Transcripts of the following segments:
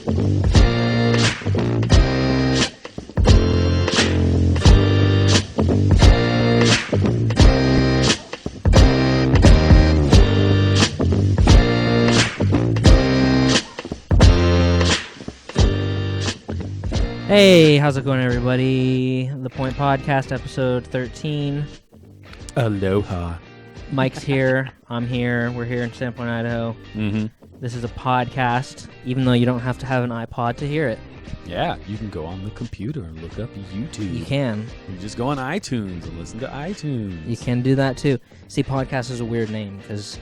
Hey, how's it going, everybody? The Point Podcast, episode 13. Aloha. Mike's here. I'm here. We're here in Sandpoint, Idaho. Mm-hmm. This is a podcast, even though you don't have to have an iPod to hear it. Yeah, you can go on the computer and look up YouTube. You can. You just go on iTunes and listen to iTunes. You can do that, too. See, podcast is a weird name because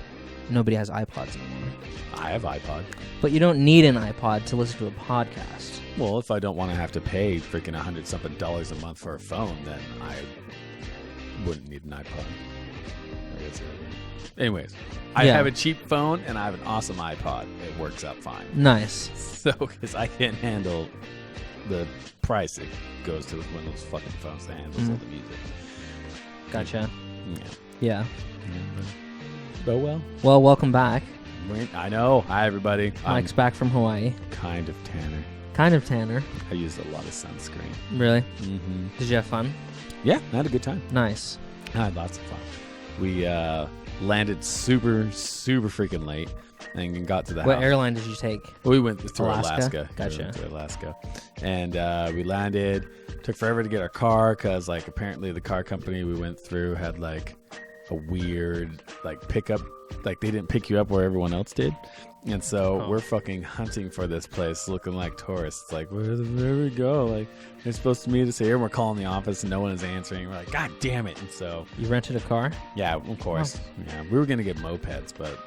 nobody has iPods anymore. I have iPod. But you don't need an iPod to listen to a podcast. Well, if I don't want to have to pay freaking $100-something a month for a phone, then I wouldn't need an iPod. Anyways, I have a cheap phone and I have an awesome iPod. It works out fine. Nice. So, because I can't handle the price it goes to one of those fucking phones that handles all the music. Gotcha. Yeah. Oh, well. Well, welcome back. I know. Hi, everybody. Mike's back from Hawaii. Kind of tanner. Kind of tanner. I used a lot of sunscreen. Really? Mm-hmm. Did you have fun? Yeah, I had a good time. Nice. I had lots of fun. We landed super freaking late and got to the house. What airline did you take? We went through Alaska. Gotcha. We went through Alaska. And we landed. Took forever to get our car because, like, apparently the car company we went through had, like, a weird, like, pickup. Like, they didn't pick you up where everyone else did. And so we're fucking hunting for this place looking like tourists. Like, where we go? Like, they're supposed to meet us here. And we're calling the office and no one is answering. We're like, God damn it. And so. You rented a car? Yeah, of course. Oh. Yeah, we were going to get mopeds, but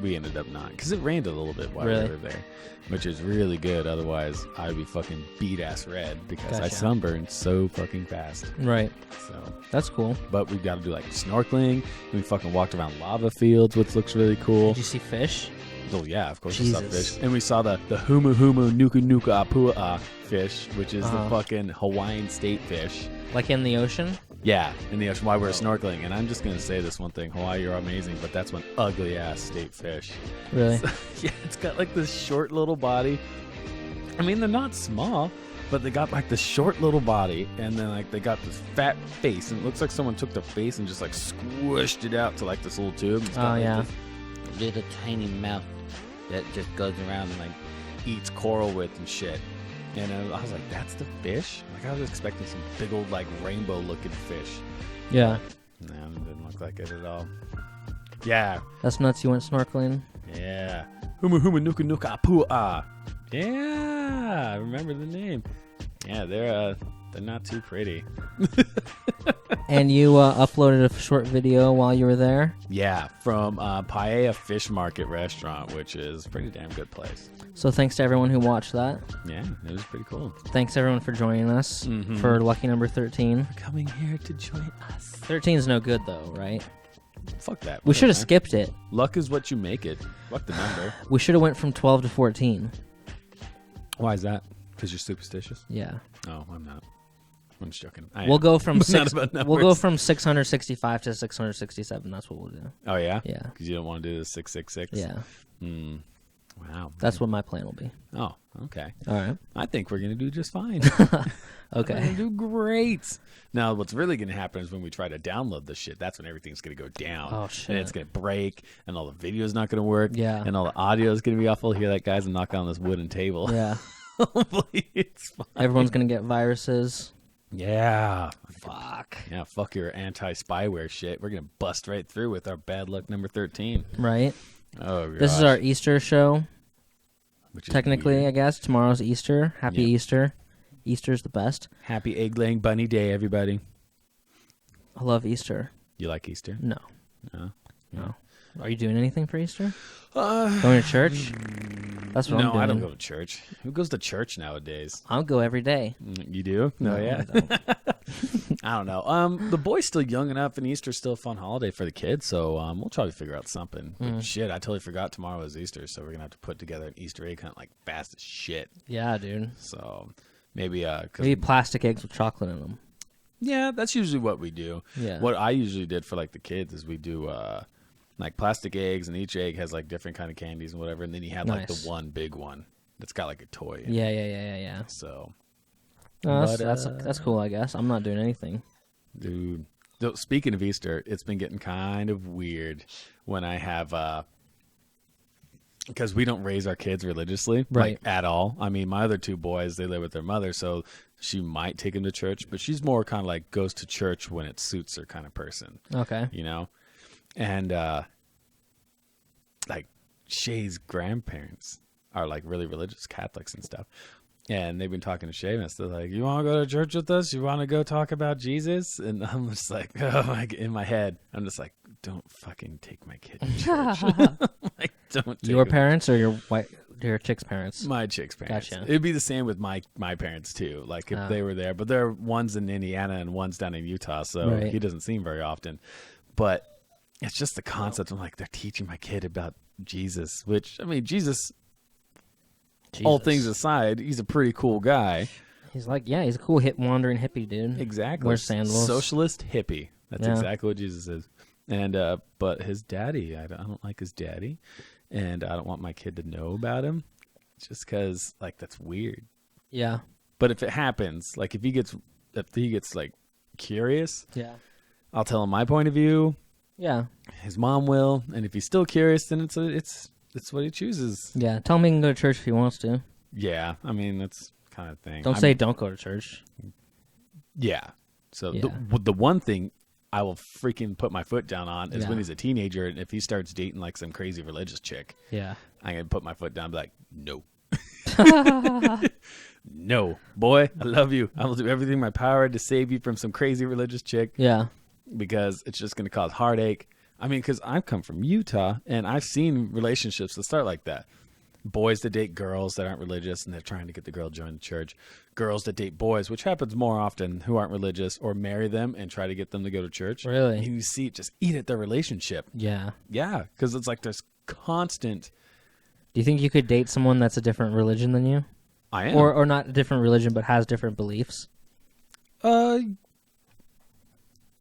we ended up not. Because it rained a little bit while we were there, which is really good. Otherwise, I'd be fucking beat-ass red because I sunburned so fucking fast. Right. So that's cool. But we've got to do, like, snorkeling. We fucking walked around lava fields, which looks really cool. Did you see fish? Oh, yeah, of course we saw fish. And we saw the humu humu nuku nuku apua fish, which is the fucking Hawaiian state fish. Like in the ocean? Yeah, in the ocean while we were snorkeling. And I'm just going to say this one thing. Hawaii, you're amazing, but that's one ugly-ass state fish. Really? So, yeah, it's got, like, this short little body. I mean, they're not small, but they got, like, this short little body, and then, like, they got this fat face. And it looks like someone took the face and just, like, squished it out to, like, this little tube. It's got, like, this little tiny mouth that just goes around and, like, eats coral with and shit. And I was like, that's the fish? Like, I was expecting some big old, like, rainbow-looking fish. Yeah. No, it didn't look like it at all. Yeah. That's nuts. You went snorkeling? Yeah. Huma huma nuka nuka apua. Yeah, I remember the name. Yeah, they're not too pretty. And you uploaded a short video while you were there? Yeah, from Paella Fish Market Restaurant, which is a pretty damn good place. So thanks to everyone who watched that. Yeah, it was pretty cool. Thanks everyone for joining us for lucky number 13. For coming here to join us. 13 is no good though, right? Fuck that. We should have skipped it. Luck is what you make it. Fuck the number. We should have went from 12 to 14. Why is that? Because you're superstitious? Yeah. No, I'm not. I'm just joking. We'll go from 665 to 667. That's what we'll do. Oh yeah? Yeah. Because you don't want to do the 666? Yeah. Wow. That's what my plan will be. Oh, okay. All right. I think we're going to do just fine. Okay. We're going to do great. Now, what's really going to happen is when we try to download this shit, that's when everything's going to go down. Oh, shit. And it's going to break, and all the video's not going to work. Yeah. And all the audio is going to be awful. Hear that, guys, and knock on this wooden table. Yeah. Hopefully it's fine. Everyone's going to get viruses. Yeah. Fuck. Yeah, fuck your anti-spyware shit. We're going to bust right through with our bad luck number 13. Right. Oh, gosh. This is our Easter show. Which is technically, weird. I guess. Tomorrow's Easter. Happy Easter. Easter's the best. Happy egg-laying bunny day, everybody. I love Easter. You like Easter? No. No? No. Are you doing anything for Easter? Going to church? That's what I'm doing. No, I don't go to church. Who goes to church nowadays? I'll go every day. You do? No, yeah. I don't. I don't know. The boy's still young enough, and Easter's still a fun holiday for the kids, so we'll try to figure out something. But shit, I totally forgot tomorrow is Easter, so we're going to have to put together an Easter egg hunt like fast as shit. Yeah, dude. So maybe... maybe plastic eggs with chocolate in them. Yeah, that's usually what we do. Yeah. What I usually did for like the kids is we do... like plastic eggs, and each egg has like different kind of candies and whatever, and then you have like the one big one. that's got like a toy in Yeah. So, that's cool, I guess. I'm not doing anything. Dude. So speaking of Easter, it's been getting kind of weird when I have, because we don't raise our kids religiously, right? Like, at all. I mean, my other 2 boys, they live with their mother, so she might take them to church, but she's more kind of like goes to church when it suits her kind of person. Okay. You know? And, like, Shay's grandparents are like really religious Catholics and stuff. And they've been talking to Seamus. They're like, you want to go to church with us? You want to go talk about Jesus? And I'm just like, in my head, I'm just like, don't fucking take my kid to church. Like, don't take Your him. parents or your chick's parents? My chick's parents. Gotcha. It'd be the same with my parents, too. Like, if they were there. But there are one's in Indiana and one's down in Utah, so he doesn't see him very often. But it's just the concept. I'm like, they're teaching my kid about Jesus, which, I mean, Jesus... all things aside, he's a pretty cool guy. He's like, he's a cool wandering hippie dude. Exactly. Wears sandals. Socialist hippie. That's exactly what Jesus is. And but his daddy, I don't like his daddy, and I don't want my kid to know about him, just because like that's weird. Yeah. But if it happens, like if he gets like curious, I'll tell him my point of view. Yeah. His mom will, and if he's still curious, then it's what he chooses. Yeah, tell him he can go to church if he wants to. Yeah, I mean, that's kind of thing. Don't say don't go to church. Yeah. So the one thing I will freaking put my foot down on is when he's a teenager, and if he starts dating like some crazy religious chick, I'm going to put my foot down and be like, no. No, boy, I love you. I will do everything in my power to save you from some crazy religious chick. Yeah. Because it's just going to cause heartache. I mean, because I've come from Utah, and I've seen relationships that start like that. Boys that date girls that aren't religious, and they're trying to get the girl to join the church. Girls that date boys, which happens more often, who aren't religious, or marry them and try to get them to go to church. Really? And you see it just eat at their relationship. Yeah. Yeah, because it's like there's constant... Do you think you could date someone that's a different religion than you? I am. Or not a different religion, but has different beliefs?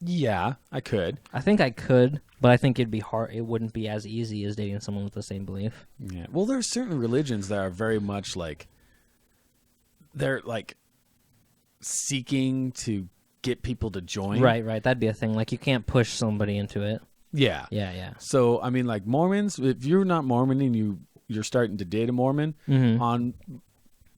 Yeah, I could. I think I could, but I think it'd be hard. It wouldn't be as easy as dating someone with the same belief. Yeah. Well, there's certain religions that are very much like they're like seeking to get people to join. Right. That'd be a thing. Like you can't push somebody into it. Yeah. Yeah. So I mean, like Mormons, if you're not Mormon and you're starting to date a Mormon, on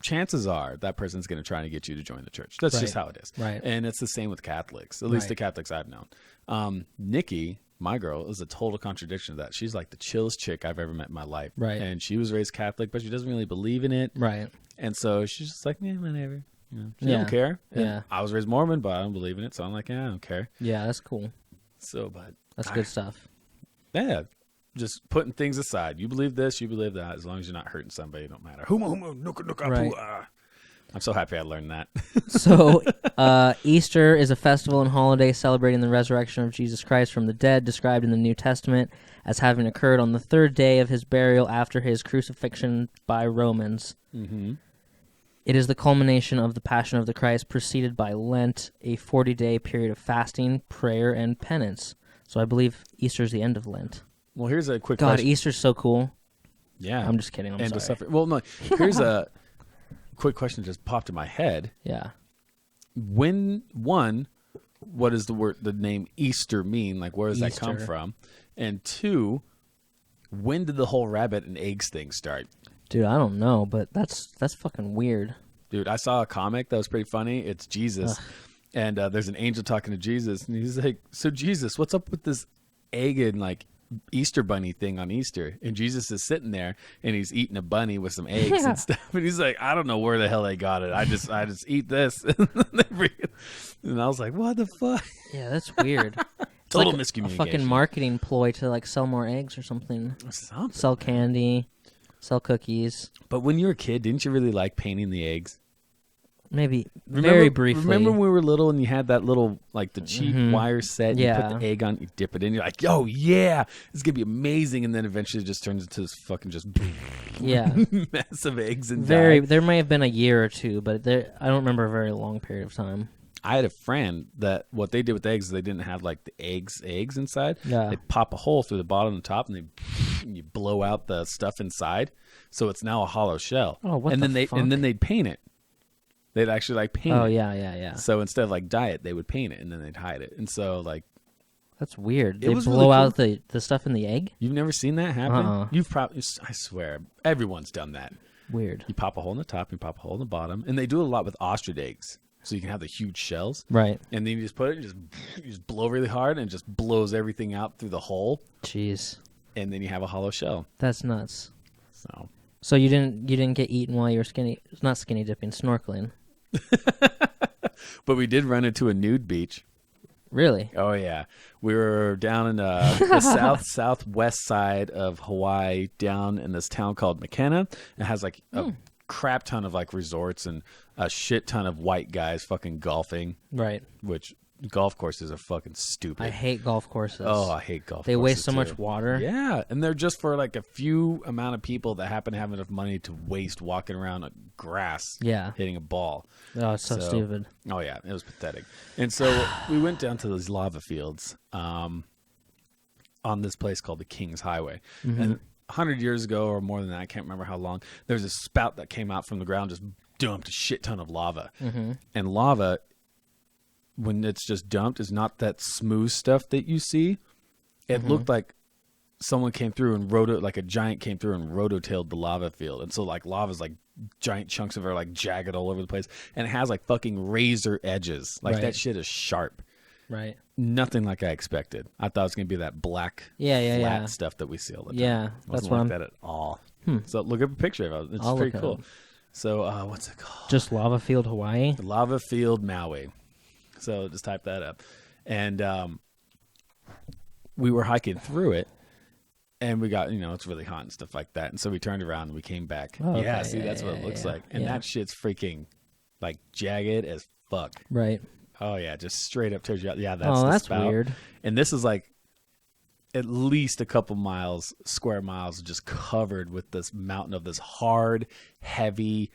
chances are that person's going to try to get you to join the church. That's just how it is. Right. And it's the same with Catholics, at least the Catholics I've known. Nikki, my girl, is a total contradiction of that. She's like the chillest chick I've ever met in my life. Right. And she was raised Catholic, but she doesn't really believe in it. Right. And so she's just like, whatever. You know, she don't care. And I was raised Mormon, but I don't believe in it. So I'm like, I don't care. Yeah, that's cool. So, but that's good stuff. Yeah. Just putting things aside. You believe this, you believe that. As long as you're not hurting somebody, it don't matter. Right. I'm so happy I learned that. So, Easter is a festival and holiday celebrating the resurrection of Jesus Christ from the dead, described in the New Testament as having occurred on the 3rd day of his burial after his crucifixion by Romans. Mm-hmm. It is the culmination of the Passion of the Christ, preceded by Lent, a 40-day period of fasting, prayer, and penance. So I believe Easter is the end of Lent. Well, here's a quick question. Easter's so cool. Yeah. I'm just kidding. I'm sorry. Well, no. Here's a quick question that just popped in my head. Yeah. What does the name Easter mean? Like, where does that come from? And 2, when did the whole rabbit and eggs thing start? Dude, I don't know, but that's fucking weird. Dude, I saw a comic that was pretty funny. It's Jesus. Ugh. And there's an angel talking to Jesus. And he's like, so Jesus, what's up with this egg and like Easter bunny thing on Easter? And Jesus is sitting there and he's eating a bunny with some eggs and stuff. And he's like, I don't know where the hell they got it. I just eat this. And I was like, what the fuck? Yeah, that's weird. Total like miscommunication. A fucking marketing ploy to like sell more eggs or something. Sell candy, sell cookies. But when you were a kid, didn't you really like painting the eggs? Maybe very briefly. Remember when we were little and you had that little, like the cheap wire set and you put the egg on, you dip it in, you're like, yo, yeah, this is going to be amazing. And then eventually it just turns into this fucking just mess of eggs and there may have been a year or two, but I don't remember a very long period of time. I had a friend that what they did with eggs is they didn't have like the eggs inside. Yeah. They pop a hole through the bottom and the top, and you blow out the stuff inside, so it's now a hollow shell. Oh, what and the then fuck? and then they'd paint it. They'd actually like paint it. Oh yeah. So instead of like dye it, they would paint it and then they'd hide it. And so like That's weird. It They was blow really out the stuff in the egg? you've never seen that happen? Uh-uh. You've probably, I swear, everyone's done that. Weird. You pop a hole in the top, you pop a hole in the bottom, and they do it a lot with ostrich eggs. So you can have the huge shells. Right. And then you just put it, you just blow really hard, and it just blows everything out through the hole. Jeez. And then you have a hollow shell. That's nuts. So you didn't get eaten while you were not skinny dipping, snorkeling. But we did run into a nude beach. Really? Oh yeah, we were down in the southwest side of Hawaii, down in this town called McKenna. It has like a crap ton of like resorts and a shit ton of white guys fucking golfing. Right. Which golf courses are fucking stupid. I hate golf courses. Oh, I hate golf. They courses waste so too. much water. Yeah, and they're just for like a few amount of people that happen to have enough money to waste walking around on grass. Yeah. Hitting a ball. Oh, it's so stupid. Oh yeah, it was pathetic. And so we went down to these lava fields on this place called the King's Highway. Mm-hmm. And 100 years ago or more than that, I can't remember how long, there was a spout that came out from the ground, just dumped a shit ton of lava. Mm-hmm. And lava, when it's just dumped, is not that smooth stuff that you see. It looked like someone came through and like a giant came through and rototailed the lava field. And so like lava's like giant chunks of it are like jagged all over the place. And it has like fucking razor edges. Like that shit is sharp. Right. Nothing like I expected. I thought it was going to be that black flat stuff that we see all the time. Yeah, It that's wasn't what like I'm... that at all. So look up a picture of it. It's I'll pretty look it cool. up. So what's it called? Just Lava Field, Hawaii? Lava Field, Maui. So just type that up. And we were hiking through it. And we got, it's really hot and stuff like that. And so we turned around and we came back. Oh, okay. Yeah, see, that's what it looks like. And that shit's freaking, like, jagged as fuck. Right. Oh, yeah, just straight up towards you. Yeah, that's the that's spout. weird. And this is, like, at least a couple square miles, just covered with this mountain of this hard, heavy,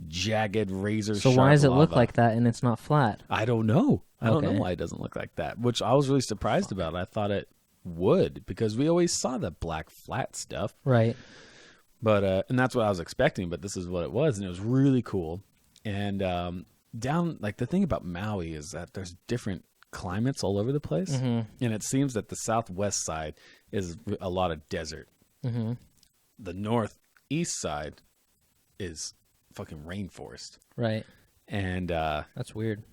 jagged, razor-sharp So why does it lava. look like that and it's not flat? I don't know. I don't Okay. know why it doesn't look like that, which I was really surprised about. I thought it would, because we always saw the black flat stuff, Right. but and that's what I was expecting, but this is what it was, and it was really cool. And down, like, the thing about Maui is that there's different climates all over the place, and it seems that the southwest side is a lot of desert. The northeast side is fucking rainforest, Right. and That's weird.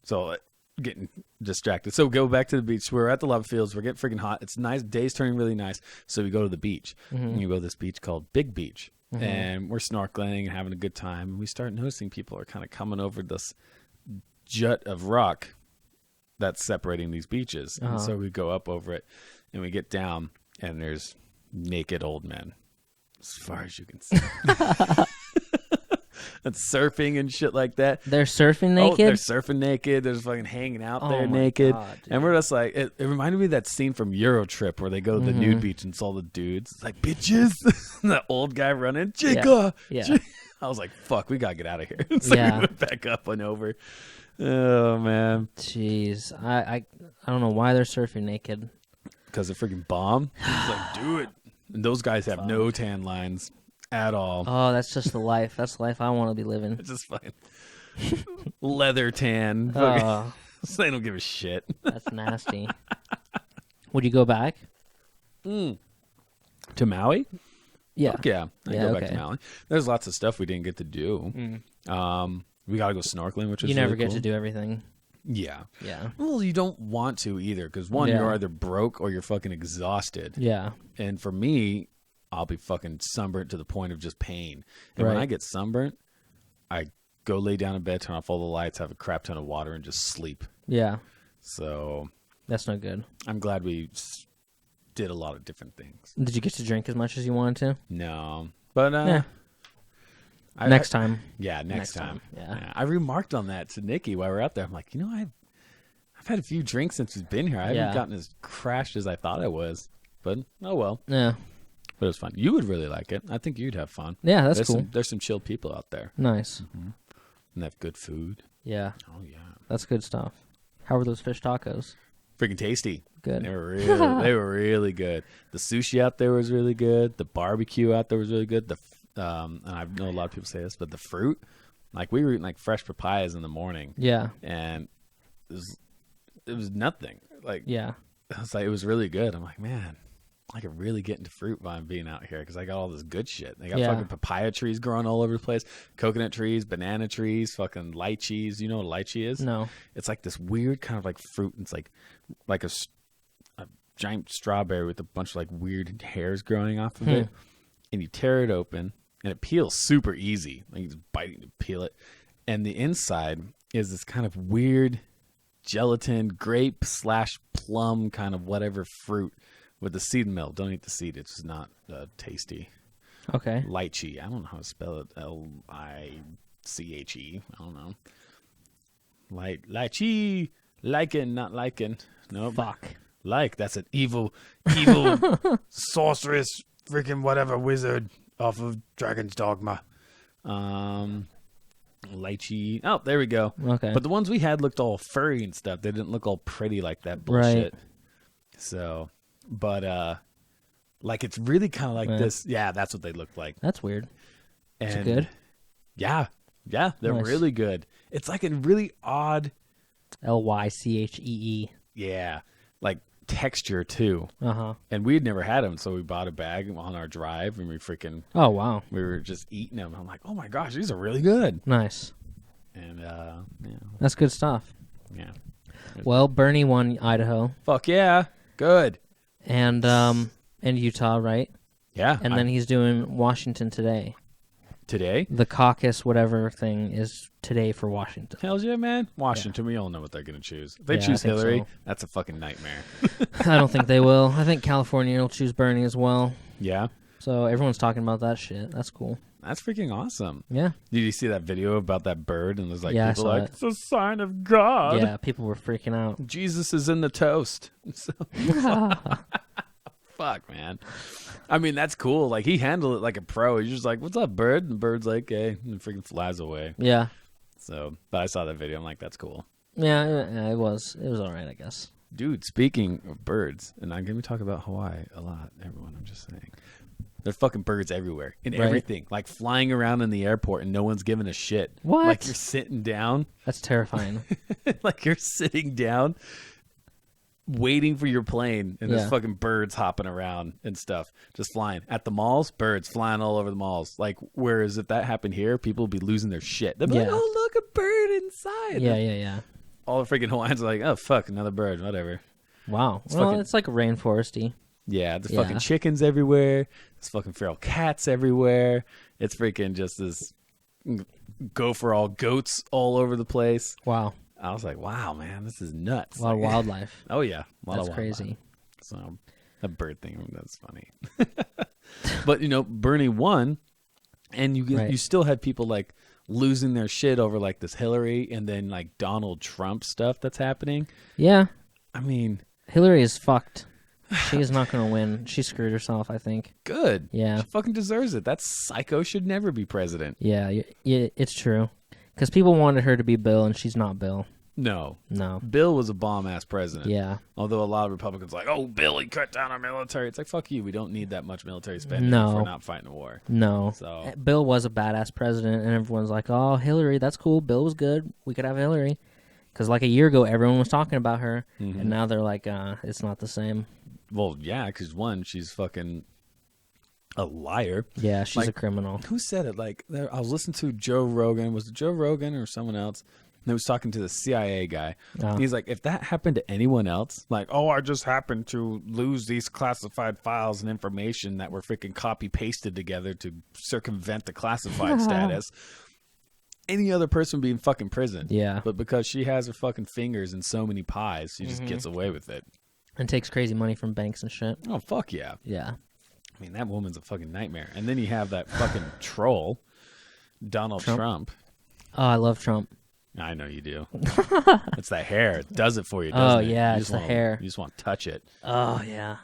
so getting distracted. So go back to the beach. We're at the lava fields. We're getting freaking hot. It's nice. Day's turning really nice. So we go to the beach. And we go to this beach called Big Beach. And we're snorkeling and having a good time. And we start noticing people are kind of coming over this jut of rock that's separating these beaches. And so we go up over it and we get down and there's naked old men as far as you can see. And surfing and shit like that. They're surfing naked? Oh, they're surfing naked. They're just fucking hanging out there my naked. God, dude. And we're just like, it reminded me of that scene from Eurotrip where they go to the nude beach and it's all the dudes. It's like, bitches. And that old guy running, Chica. Yeah. I was like, fuck, we got to get out of here. So we went back up and over. Oh, man. Jeez. I don't know why they're surfing naked. Because of freaking bomb. He's like, do it. And those guys have no tan lines at all. Oh, that's just the life. That's the life I want to be living. It's just fine. Leather tan. Oh, So they don't give a shit. that's nasty. Would you go back? To Maui? Yeah. Fuck yeah. I Yeah, go back okay. to Maui. There's lots of stuff we didn't get to do. We got to go snorkeling, which is You never really get cool. to do everything. Yeah. Yeah. Well, you don't want to either because, one, Yeah. you're either broke or you're fucking exhausted. Yeah. And for me, I'll be fucking sunburnt to the point of just pain. And when Right. I get sunburnt, I go lay down in bed, turn off all the lights, have a crap ton of water, and just sleep. Yeah. So That's no good. I'm glad we did a lot of different things. Did you get to drink as much as you wanted to? No. But Yeah. Next time. Yeah, next time. Yeah. I remarked on that to Nikki while we were out there. I'm like, I've had a few drinks since we've been here. I haven't gotten as crashed as I thought I was. But, oh well. Yeah. But it was fun. You would really like it. I think you'd have fun. Yeah, that's there's cool. There's some chill people out there. Nice. And they have good food. Yeah. Oh yeah. That's good stuff. How were those fish tacos? Freaking tasty. Good. They were really good. The sushi out there was really good. The barbecue out there was really good. And I know a lot of people say this, but the fruit, like we were eating like fresh papayas in the morning. Yeah. And it was nothing. Like Yeah. it was really good. I'm like, man, I could really get into fruit by being out here because I got all this good shit. They got fucking papaya trees growing all over the place, coconut trees, banana trees, fucking lychees. You know what a lychee is? No. It's like this weird kind of like fruit. It's like a giant strawberry with a bunch of like weird hairs growing off of it. And you tear it open and it peels super easy. Like you just bite it and peel it. And the inside is this kind of weird gelatin grape / plum kind of whatever fruit with the seed mill. Don't eat the seed. It's just not tasty. Okay. Lychee. I don't know how to spell it. Liche. I don't know. Lychee. Lichen, not lichen. No. Fuck. That's an evil sorceress, freaking whatever wizard off of Dragon's Dogma. Lychee. Oh, there we go. Okay. But the ones we had looked all furry and stuff. They didn't look all pretty like that bullshit. Right. So, but like it's really kind of like this. Yeah, that's what they look like. That's weird. And is it good? Yeah, they're Nice. really good. It's like a really odd, Lychee. yeah, like texture too. Uh-huh. And we had never had them, so we bought a bag on our drive, and Oh, wow. we were just eating them. I'm like, oh my gosh, these are really good. Nice. And That's good stuff. yeah. Well, Bernie won Idaho Fuck yeah, good. and Utah, right? Yeah, And then he's doing Washington today. today. The caucus, whatever thing, is today for Washington. Hells yeah, man. Washington, we all know what they're going to choose. If they Yeah, I choose think Hillary, so. that's a fucking nightmare. I don't think they will. I think California will choose Bernie as well. Yeah, So everyone's talking about that shit. That's cool. that's freaking awesome. Yeah. Did you see that video about that bird? And there's like Yeah, I people saw like, it. it's a sign of God. Yeah, people were freaking out. Jesus is in the toast. So, fuck, man. I mean, that's cool. Like, he handled it like a pro. He's just like, what's up, bird? And the bird's like, hey, and freaking flies away. Yeah. So, but I saw that video. I'm like, that's cool. Yeah, it was. It was all right, I guess. Dude, speaking of birds, and I'm going to talk about Hawaii a lot, everyone, I'm just saying. There's fucking birds everywhere, in Right. everything. Like, flying around in the airport and no one's giving a shit. What? Like, you're sitting down. That's terrifying. Like, you're sitting down waiting for your plane, and there's Yeah. fucking birds hopping around and stuff, just flying. At the malls, birds flying all over the malls. Like, whereas if that happened here, people would be losing their shit. They'd be like, Yeah. oh, look, a bird inside. Yeah. All the freaking Hawaiians are like, oh, fuck, another bird, whatever. Wow. It's Well, fucking- it's like rainforesty. Yeah, there's Yeah. fucking chickens everywhere. There's fucking feral cats everywhere. It's freaking just this go for all goats all over the place. Wow. I was like, wow, man, this is nuts. A lot of Like, wildlife. oh, yeah. A lot That's of wildlife. crazy. So, that bird thing, that's funny. But, Bernie won, and Right. you still had people, like, losing their shit over, like, this Hillary and then, like, Donald Trump stuff that's happening. Yeah. I mean, Hillary is fucked. She is not going to win. She screwed herself, I think. good. Yeah. She fucking deserves it. That psycho should never be president. Yeah, it's true. Because people wanted her to be Bill, and she's not Bill. No. No. Bill was a bomb-ass president. Yeah. Although a lot of Republicans are like, oh, Bill, he cut down our military. It's like, fuck you. We don't need that much military spending No. if we're not fighting a war. No. So, Bill was a badass president, and everyone's like, oh, Hillary, that's cool. Bill was good. We could have Hillary. Because like a year ago, everyone was talking about her, and now they're like, it's not the same. well, yeah, because one, she's fucking a liar. Yeah, she's a Like- criminal. Who said it? Like, I was listening to Joe Rogan. Was it Joe Rogan or someone else? And he was talking to the CIA guy. Oh. He's like, if that happened to anyone else, like, oh, I just happened to lose these classified files and information that were freaking copy pasted together to circumvent the classified status. Any other person would be in fucking prison. Yeah. But because she has her fucking fingers in so many pies, she just gets away with it. And takes crazy money from banks and shit. Oh, fuck yeah. Yeah. I mean, that woman's a fucking nightmare. And then you have that fucking troll, Donald Trump. Oh, I love Trump. I know you do. It's that hair. It does it for you, doesn't Oh, it? yeah, You it's just the wanna- hair. You just want to touch it. Oh, yeah.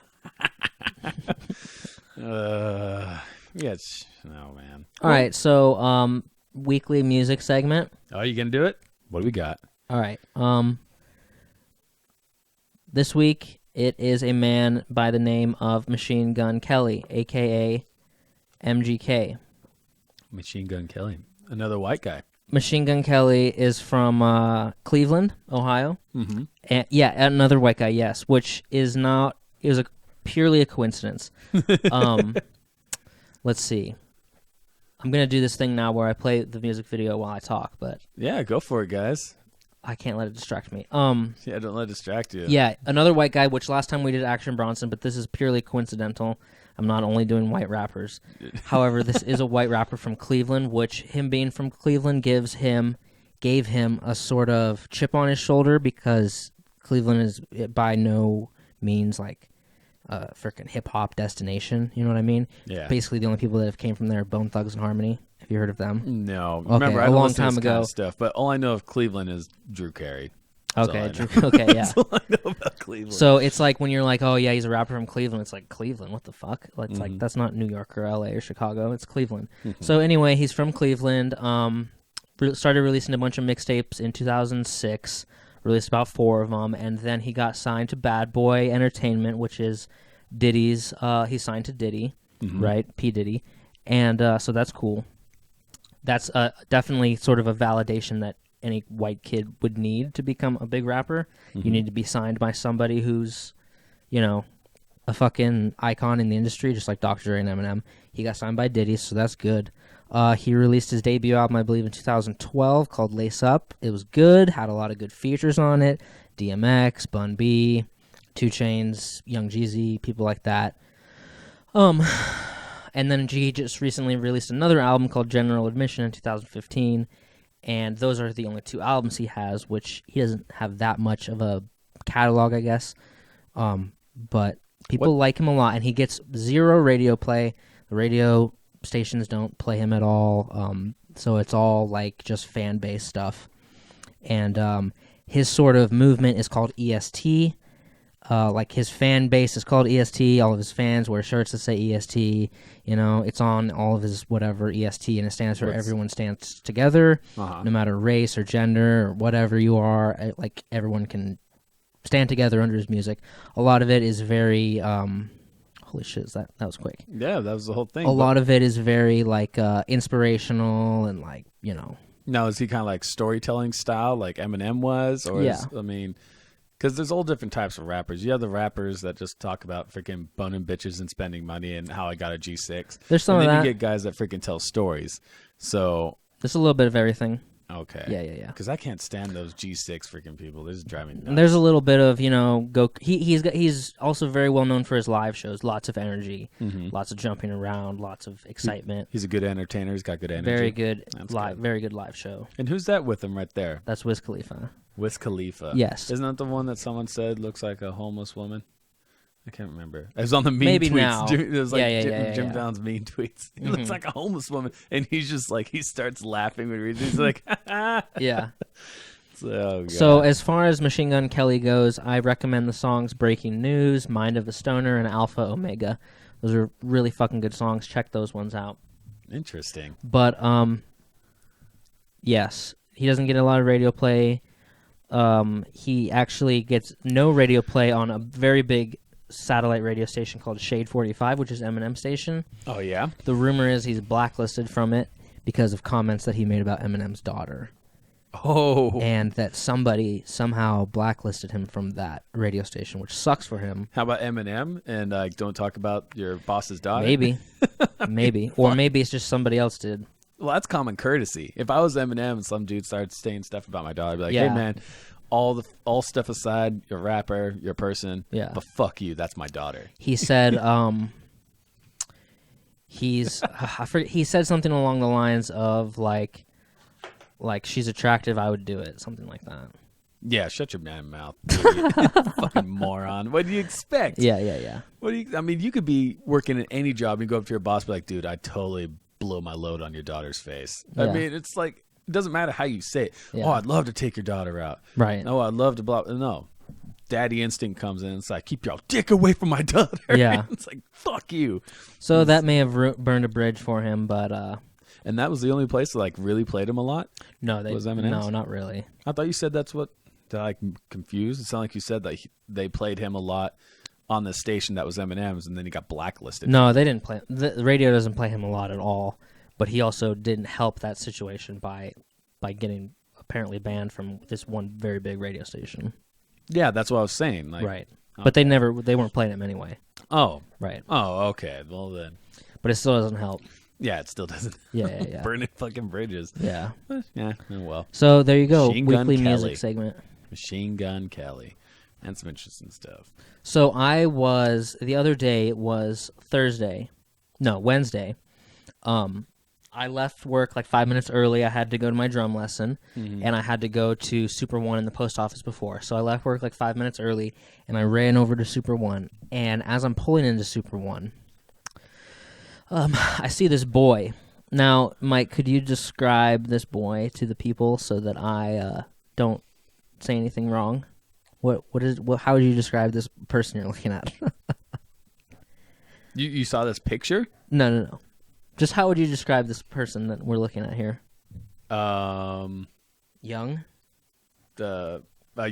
Yes. No, man. All right, so weekly music segment. Oh, you going to do it? What do we got? All right. This week it is a man by the name of Machine Gun Kelly, aka MGK. Machine Gun Kelly, another white guy. Machine Gun Kelly is from Cleveland, Ohio. Mm-hmm. And, yeah, another white guy, yes, which is not, it was purely a coincidence. Let's see. I'm going to do this thing now where I play the music video while I talk, but Yeah, go for it, guys. I can't let it distract me. Yeah, don't let it distract you. Yeah, another white guy, which last time we did Action Bronson, but this is purely coincidental. I'm not only doing white rappers. However, this is a white rapper from Cleveland, which him being from Cleveland gave him a sort of chip on his shoulder because Cleveland is by no means like a freaking hip-hop destination. You know what I mean? Yeah. Basically, the only people that have came from there are Bone Thugs and Harmony. Have you heard of them? No. Okay, Remember, I a don't long listen to time this kind ago. of stuff, but all I know of Cleveland is Drew Carey. Okay, That's all I know. okay, yeah. That's all I know about Cleveland. So it's like when you're like, oh yeah, he's a rapper from Cleveland. It's like Cleveland, what the fuck? It's like that's not New York or L.A. or Chicago. It's Cleveland. So anyway, he's from Cleveland. Started releasing a bunch of mixtapes in 2006. Released about 4 of them, and then he got signed to Bad Boy Entertainment, which is Diddy's. He signed to Diddy, right? P Diddy, and so that's cool. That's definitely sort of a validation that any white kid would need to become a big rapper. You need to be signed by somebody who's, you know, a fucking icon in the industry, just like Dr. Dre and Eminem. He got signed by Diddy, so that's good. He released his debut album, I believe, in 2012 called Lace Up. It was good, had a lot of good features on it. DMX, Bun B, 2 Chainz, Young Jeezy, people like that. And then he just recently released another album called General Admission in 2015. And those are the only 2 albums he has, which he doesn't have that much of a catalog, I guess. But people like him a lot, and he gets 0 radio play. The radio stations don't play him at all, so it's all like just fan-based stuff. And his sort of movement is called EST. Like his fan base is called EST. All of his fans wear shirts that say EST. You know, it's on all of his whatever EST, and it stands for everyone stands together, no matter race or gender or whatever you are. Like everyone can stand together under his music. A lot of it is very holy shit, that was quick. Yeah, that was the whole thing. A lot of it is very like inspirational and like, you know. Now, is he kind of like storytelling style like Eminem was? Or Yeah. I mean, because there's all different types of rappers. You have the rappers that just talk about freaking boning bitches and spending money and how I got a G6. There's some and of then that. you get guys that freaking tell stories. So, There's a little bit of everything. okay. Yeah. Because I can't stand those G6 freaking people. They're just driving me nuts. And there's a little bit of, you know, he's also very well known for his live shows. Lots of energy, lots of jumping around, lots of excitement. He's a good entertainer. He's got good energy. Very good That's live, good. very good live show. And who's that with him right there? That's Wiz Khalifa. Wiz Khalifa. Yes. Isn't that the one that someone said looks like a homeless woman? I can't remember. It was on the mean Maybe tweets. now. It was like Yeah, Jim yeah. Down's mean tweets. He looks like a homeless woman, and he's just like he starts laughing when he reads it. He's like, Yeah. oh, God. So as far as Machine Gun Kelly goes, I recommend the songs Breaking News, Mind of a Stoner, and Alpha Omega. Those are really fucking good songs. Check those ones out. Interesting. But yes, he doesn't get a lot of radio play. He actually gets no radio play on a very big satellite radio station called Shade 45, which is Eminem station. Oh yeah. The rumor is he's blacklisted from it because of comments that he made about Eminem's daughter. Oh. And that somebody somehow blacklisted him from that radio station, which sucks for him. How about Eminem and don't talk about your boss's daughter? Maybe. Maybe. Or maybe it's just somebody else did. Well, that's common courtesy. If I was Eminem and some dude started saying stuff about my daughter, I'd be like, Yeah. hey man, all stuff aside, you're a rapper, you're a person, Yeah. but fuck you, that's my daughter. He said he said something along the lines of like she's attractive, I would do it, something like that. Yeah, shut your damn mouth, idiot. Fucking moron. What do you expect? Yeah. What do you? I mean, you could be working at any job and go up to your boss and be like, dude, I totally blow my load on your daughter's face. I Yeah. mean, it's like, it doesn't matter how you say it. Yeah. Oh, I'd love to take your daughter out. Right. Oh, I'd love to blah. No. Daddy instinct comes in and it's like, keep your dick away from my daughter. Yeah. It's like, fuck you. So that may have burned a bridge for him, but And that was the only place that like really played him a lot? No, Was M&M's? no, not really. I thought you said that's what... Did I confused? It sounded like you said that they played him a lot on the station that was M&M's, and then he got blacklisted. No, they didn't play. The radio doesn't play him a lot at all. But he also didn't help that situation by getting apparently banned from this one very big radio station. Yeah, that's what I was saying. Like, Right. But they weren't playing him anyway. Oh. Right. Oh, okay. Well then. But it still doesn't help. Yeah, it still doesn't. Yeah. Burning fucking bridges. Yeah. Yeah, oh well. So there you go. Machine Gun Weekly Kelly. music segment. Machine Gun Kelly. And some interesting stuff. So the other day, it was Wednesday. I left work like 5 minutes early. I had to go to my drum lesson, and I had to go to Super One in the post office before. So I left work like 5 minutes early, and I ran over to Super One. And as I'm pulling into Super One, I see this boy. Now, Mike, could you describe this boy to the people so that I don't say anything wrong? How would you describe this person you're looking at? You saw this picture? No. Just how would you describe this person that we're looking at here? Young? A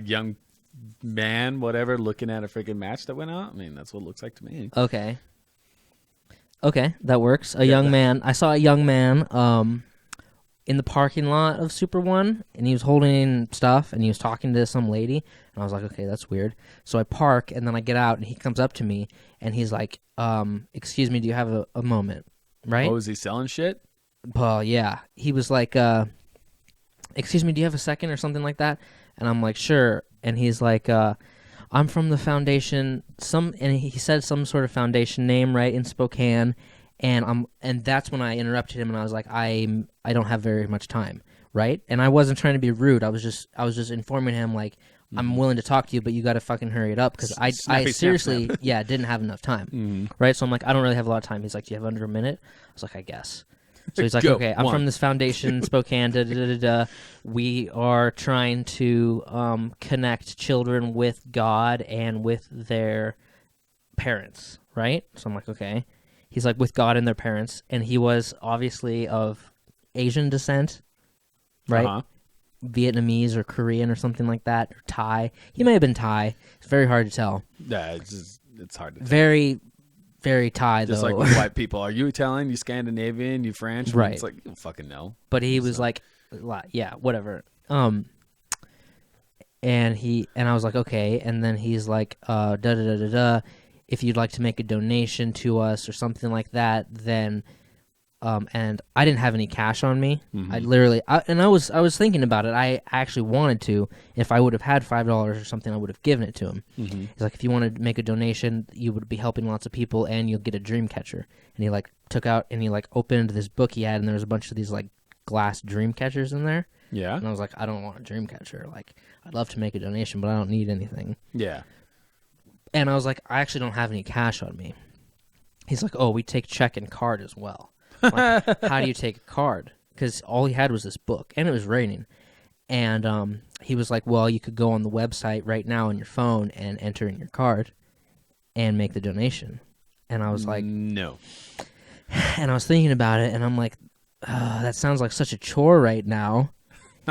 young man, whatever, looking at a freaking match that went out. I mean, that's what it looks like to me. Okay, that works. A young man. I saw a young man in the parking lot of Super One, and he was holding stuff, and he was talking to some lady, and I was like, okay, that's weird. So I park, and then I get out, and he comes up to me, and he's like, excuse me, do you have a moment? Right? Oh, was he selling shit? Well, yeah. He was like, excuse me, do you have a second or something like that? And I'm like, sure. And he's like, I'm from the foundation, and he said some sort of foundation name, right, in Spokane. And that's when I interrupted him, and I was like, I don't have very much time, right? And I wasn't trying to be rude. I was just informing him, like, I'm willing to talk to you, but you got to fucking hurry it up because I seriously, didn't have enough time, right? So I'm like, I don't really have a lot of time. He's like, do you have under a minute? I was like, I guess. So he's like, okay, I'm from this foundation, Spokane, We are trying to connect children with God and with their parents, right? So I'm like, okay. He's like, with God and their parents, and he was obviously of Asian descent, right? Uh-huh. Vietnamese or Korean or something like that, or Thai. He may have been Thai. It's very hard to tell. Yeah, it's hard to tell. Very, very Thai, just though. Just like with white people. Are you Italian? You Scandinavian? You French? Right. It's like, you don't fucking know. But he was like, yeah, whatever. And I was like, okay. And then he's like, if you'd like to make a donation to us or something like that, then... and I didn't have any cash on me. I literally, I was thinking about it. I actually wanted to. If I would have had $5 or something, I would have given it to him. He's like, if you want to make a donation, you would be helping lots of people, and you'll get a dream catcher. And he like took out and he like opened this book he had, and there was a bunch of these like glass dream catchers in there. Yeah. And I was like, I don't want a dream catcher. Like, I'd love to make a donation, but I don't need anything. Yeah. And I was like, I actually don't have any cash on me. He's like, oh, we take check and card as well. Like, how do you take a card? Because all he had was this book, and it was raining. And he was like, well, you could go on the website right now on your phone and enter in your card and make the donation. And I was like... No. And I was thinking about it, and I'm like, that sounds like such a chore right now.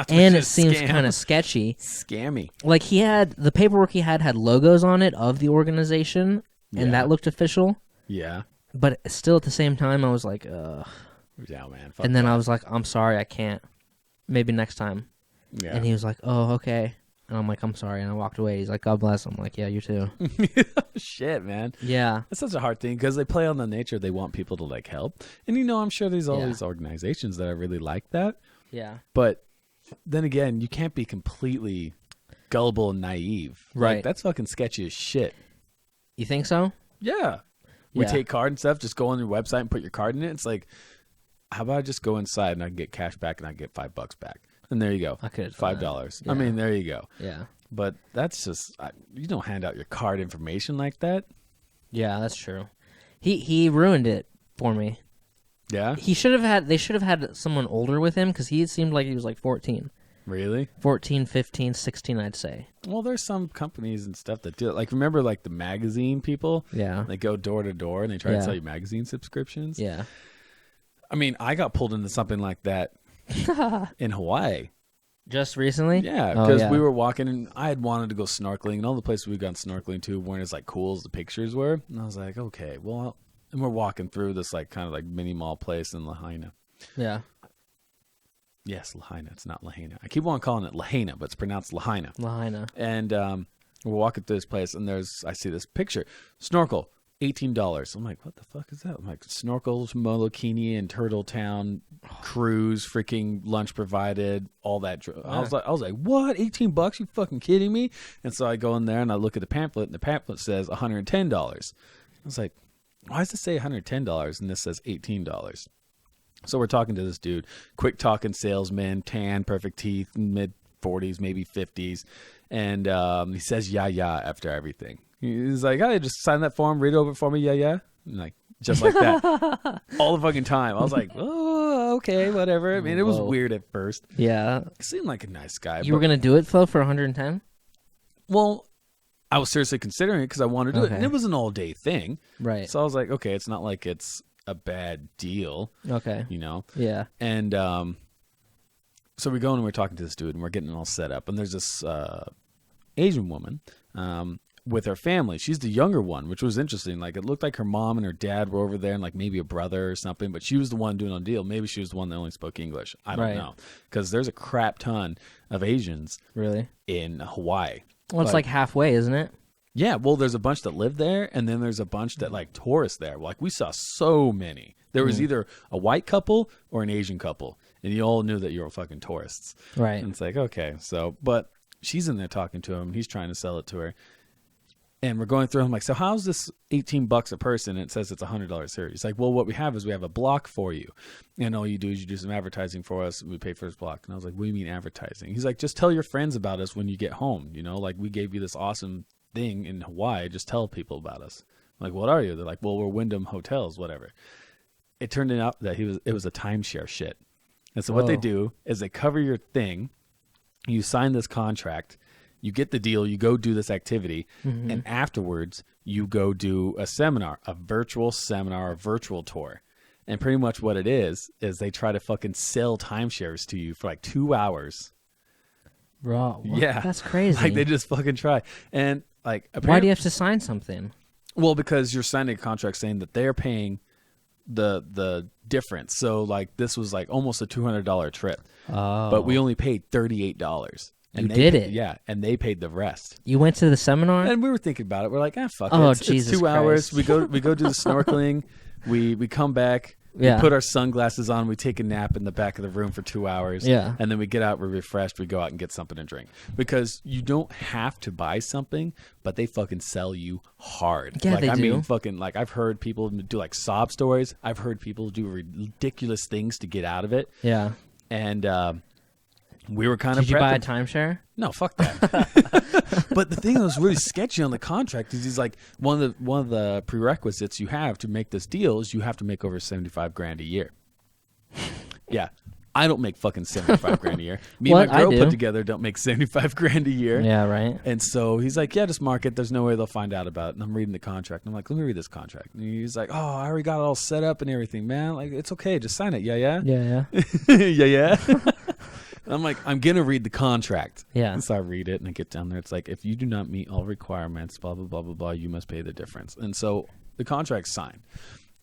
And it seems kind of sketchy. Scammy. Like, the paperwork he had logos on it of the organization, and that looked official. Yeah. But still, at the same time, I was like, ugh. Yeah, man. And then I was like, I'm sorry, I can't. Maybe next time. Yeah. And he was like, oh, okay. And I'm like, I'm sorry. And I walked away. He's like, God bless. I'm like, yeah, you too. Shit, man. Yeah. That's such a hard thing because they play on the nature they want people to, like, help. And, I'm sure there's all these organizations that are really like that. Yeah. But then again, you can't be completely gullible and naive. Right. Like, that's fucking sketchy as shit. You think so? Yeah. We take card and stuff. Just go on your website and put your card in it. It's like, how about I just go inside and I can get cash back and I get $5 back? And there you go. I could $5. Yeah. I mean, there you go. Yeah. But that's just, you don't hand out your card information like that. Yeah, that's true. He ruined it for me. Yeah? They should have had someone older with him because he seemed like he was like 14. Really? 14, 15, 16, I'd say. Well, there's some companies and stuff that do it. Like, remember, like, the magazine people? Yeah. They go door to door and they try to sell you magazine subscriptions? Yeah. I mean, I got pulled into something like that in Hawaii. Just recently? Yeah, because we were walking and I had wanted to go snorkeling, and all the places we'd gone snorkeling to weren't as like cool as the pictures were. And I was like, okay, well, and we're walking through this like kind of like mini mall place in Lahaina. Yeah. Yes, Lahaina. It's not Lahaina. I keep on calling it Lahaina, but it's pronounced Lahaina. Lahaina. And we're walking through this place, and I see this picture. Snorkel, $18. I'm like, what the fuck is that? I'm like, snorkels, Molokini, and Turtle Town, cruise, freaking lunch provided, all that. I was like, what? $18? You fucking kidding me? And so I go in there and I look at the pamphlet, and the pamphlet says $110. I was like, why does it say $110 and this says $18? So we're talking to this dude, quick talking salesman, tan, perfect teeth, mid 40s, maybe 50s. And he says, yeah, after everything. He's like, hey, just sign that form, read it over for me, yeah. And like, just like that. All the fucking time. I was like, oh, okay, whatever. I mean, it was weird at first. Yeah. He seemed like a nice guy. You were going to do it, Flo, for 110? Well, I was seriously considering it because I wanted to do it. And it was an all-day thing. Right. So I was like, okay, it's not like it's a bad deal. Okay. You know? Yeah. And so we go and we're talking to this dude, and we're getting it all set up. And there's this Asian woman with her family. She's the younger one, which was interesting. Like, it looked like her mom and her dad were over there and like maybe a brother or something, but she was the one doing the deal. Maybe she was the one that only spoke English. I don't know. Because there's a crap ton of Asians in Hawaii. Well, it's like halfway, isn't it? Yeah, well, there's a bunch that live there, and then there's a bunch that like tourists there. Like, we saw so many. There was either a white couple or an Asian couple, and you all knew that you were fucking tourists. Right. And it's like, okay, so, but she's in there talking to him, and he's trying to sell it to her. And we're going through, I'm like, so how's this $18 a person? And it says it's $100 here. He's like, well, what we have is we have a block for you. And all you do is you do some advertising for us, and we pay for this block. And I was like, what do you mean advertising? He's like, just tell your friends about us when you get home. You know, like, we gave you this awesome thing in Hawaii. Just tell people about us. I'm like, what are you? They're like, well, we're Wyndham Hotels, whatever. It turned out that it was a timeshare shit. And so what they do is they cover your thing. You sign this contract. You get the deal, you go do this activity, and afterwards you go do a seminar, a virtual seminar, a virtual tour. And pretty much what it is they try to fucking sell timeshares to you for like 2 hours. Bro, yeah. That's crazy. Like, they just fucking try. And like, why do you have to sign something? Well, because you're signing a contract saying that they're paying the difference. So like, this was like almost a $200 trip. Oh. But we only paid $38. And you did it. Yeah, and they paid the rest. You went to the seminar? And we were thinking about it. We're like, fuck it. It's Jesus 2 hours. Christ. We go do the snorkeling. We come back. We put our sunglasses on. We take a nap in the back of the room for 2 hours. Yeah. And then we get out. We're refreshed. We go out and get something to drink. Because you don't have to buy something, but they fucking sell you hard. Yeah, like, they I do. mean, fucking, like, I've heard people do like sob stories. I've heard people do ridiculous things to get out of it. Yeah. And we were kind of Did you buy a timeshare? No, fuck that. But the thing that was really sketchy on the contract is he's like, one of the prerequisites you have to make this deal is you have to make over $75,000 a year. Yeah. I don't make fucking $75,000 a year. Me and my girl put together don't make $75,000 a year. Yeah, right. And so he's like, yeah, just mark it. There's no way they'll find out about it. And I'm reading the contract. And I'm like, let me read this contract. And he's like, oh, I already got it all set up and everything, man. Like, it's okay. Just sign it. Yeah. Yeah. Yeah. I'm like, I'm going to read the contract. Yeah. And so I read it and I get down there. It's like, if you do not meet all requirements, blah, blah, blah, blah, blah, you must pay the difference. And so the contract's signed.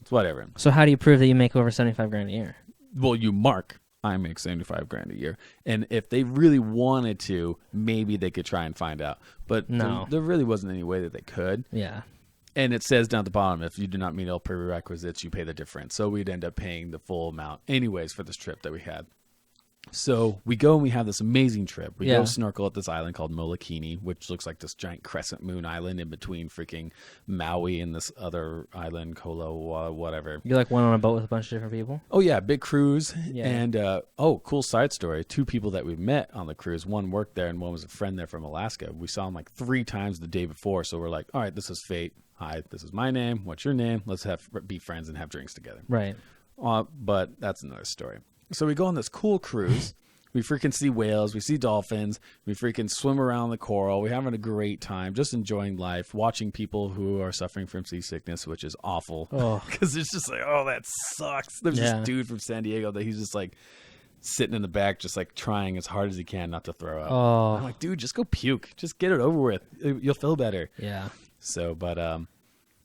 It's whatever. So how do you prove that you make over $75,000 a year? Well, you mark, I make $75,000 a year. And if they really wanted to, maybe they could try and find out. But no, there really wasn't any way that they could. Yeah. And it says down at the bottom, if you do not meet all prerequisites, you pay the difference. So we'd end up paying the full amount anyways for this trip that we had. So we go and we have this amazing trip. We go snorkel at this island called Molokini, which looks like this giant crescent moon island in between freaking Maui and this other island, Kolo, whatever. You like went on a boat with a bunch of different people? Oh, yeah. Big cruise. Yeah. And, cool side story. 2 people that we met on the cruise. One worked there and one was a friend there from Alaska. We saw him like 3 times the day before. So we're like, all right, this is fate. Hi, this is my name. What's your name? Let's be friends and have drinks together. Right. But that's another story. So we go on this cool cruise. We freaking see whales. We see dolphins. We freaking swim around the coral. We're having a great time, just enjoying life, watching people who are suffering from seasickness, which is awful. Oh. Because it's just like, oh, that sucks. There's this dude from San Diego that he's just like sitting in the back, just like trying as hard as he can not to throw up. Oh. I'm like, dude, just go puke. Just get it over with. You'll feel better. Yeah. So, but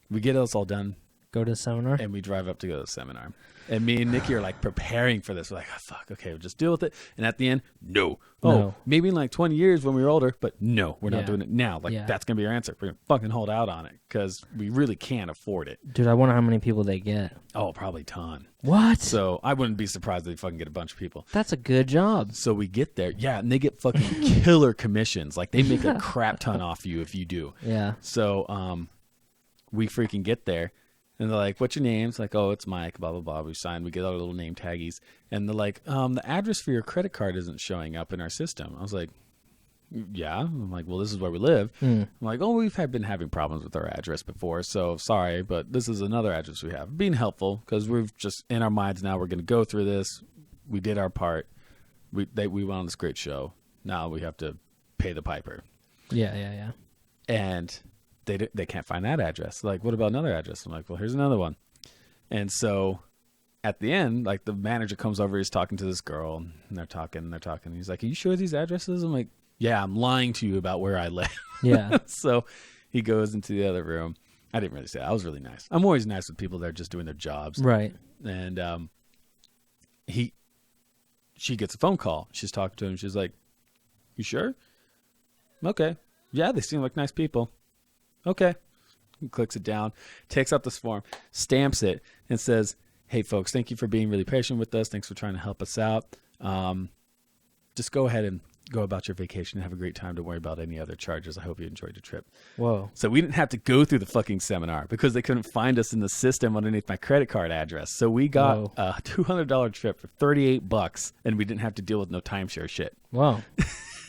we get us all done. Go to the seminar? And we drive up to go to the seminar. And me and Nikki are like preparing for this. We're like, oh, fuck, okay, we'll just deal with it. And at the end, no. Oh, maybe in like 20 years when we were older, but no, we're not doing it now. Like, that's going to be our answer. We're going to fucking hold out on it because we really can't afford it. Dude, I wonder how many people they get. Oh, probably a ton. What? So I wouldn't be surprised if they fucking get a bunch of people. That's a good job. So we get there. Yeah, and they get fucking killer commissions. Like, they make a crap ton off you if you do. Yeah. So we freaking get there. And they're like, what's your name? It's like, oh, it's Mike, blah, blah, blah. We sign. We get our little name taggies. And they're like, the address for your credit card isn't showing up in our system. I was like, yeah. I'm like, well, this is where we live. I'm like, oh, we've been having problems with our address before. So sorry, but this is another address we have. Being helpful because we've just, in our minds now, we're going to go through this. We did our part. We went on this great show. Now we have to pay the piper. Yeah. And they can't find that address. Like, what about another address? I'm like, well, here's another one. And so at the end, like, the manager comes over, he's talking to this girl, and they're talking. He's like, are you sure these addresses? I'm like, yeah, I'm lying to you about where I live. Yeah. So he goes into the other room. I didn't really say that. I was really nice. I'm always nice with people that are just doing their jobs. Right. And she gets a phone call. She's talking to him. She's like, you sure? Okay. Yeah, they seem like nice people. Okay. He clicks it down, takes out this form, stamps it, and says, hey, folks, thank you for being really patient with us. Thanks for trying to help us out. Just go ahead and go about your vacation and have a great time. Don't worry about any other charges. I hope you enjoyed your trip. Whoa. So we didn't have to go through the fucking seminar because they couldn't find us in the system underneath my credit card address. So we got a $200 trip for $38, and we didn't have to deal with no timeshare shit. Wow.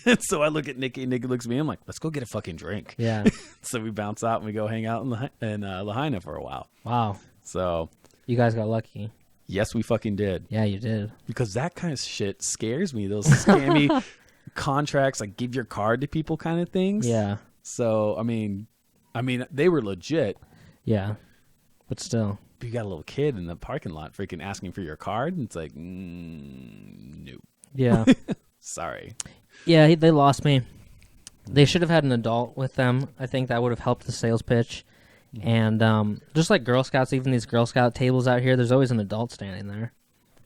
And so I look at Nikki, and Nikki looks at me. I'm like, let's go get a fucking drink. Yeah. So we bounce out, and we go hang out in Lahaina for a while. Wow. So you guys got lucky. Yes, we fucking did. Yeah, you did. Because that kind of shit scares me. Those scammy contracts, like give your card to people kind of things. Yeah. So, I mean, they were legit. Yeah. But still. You got a little kid in the parking lot freaking asking for your card. And it's like, no. Yeah. Sorry. Yeah, they lost me. They should have had an adult with them. I think that would have helped the sales pitch. And just like Girl Scouts, even these Girl Scout tables out here, there's always an adult standing there.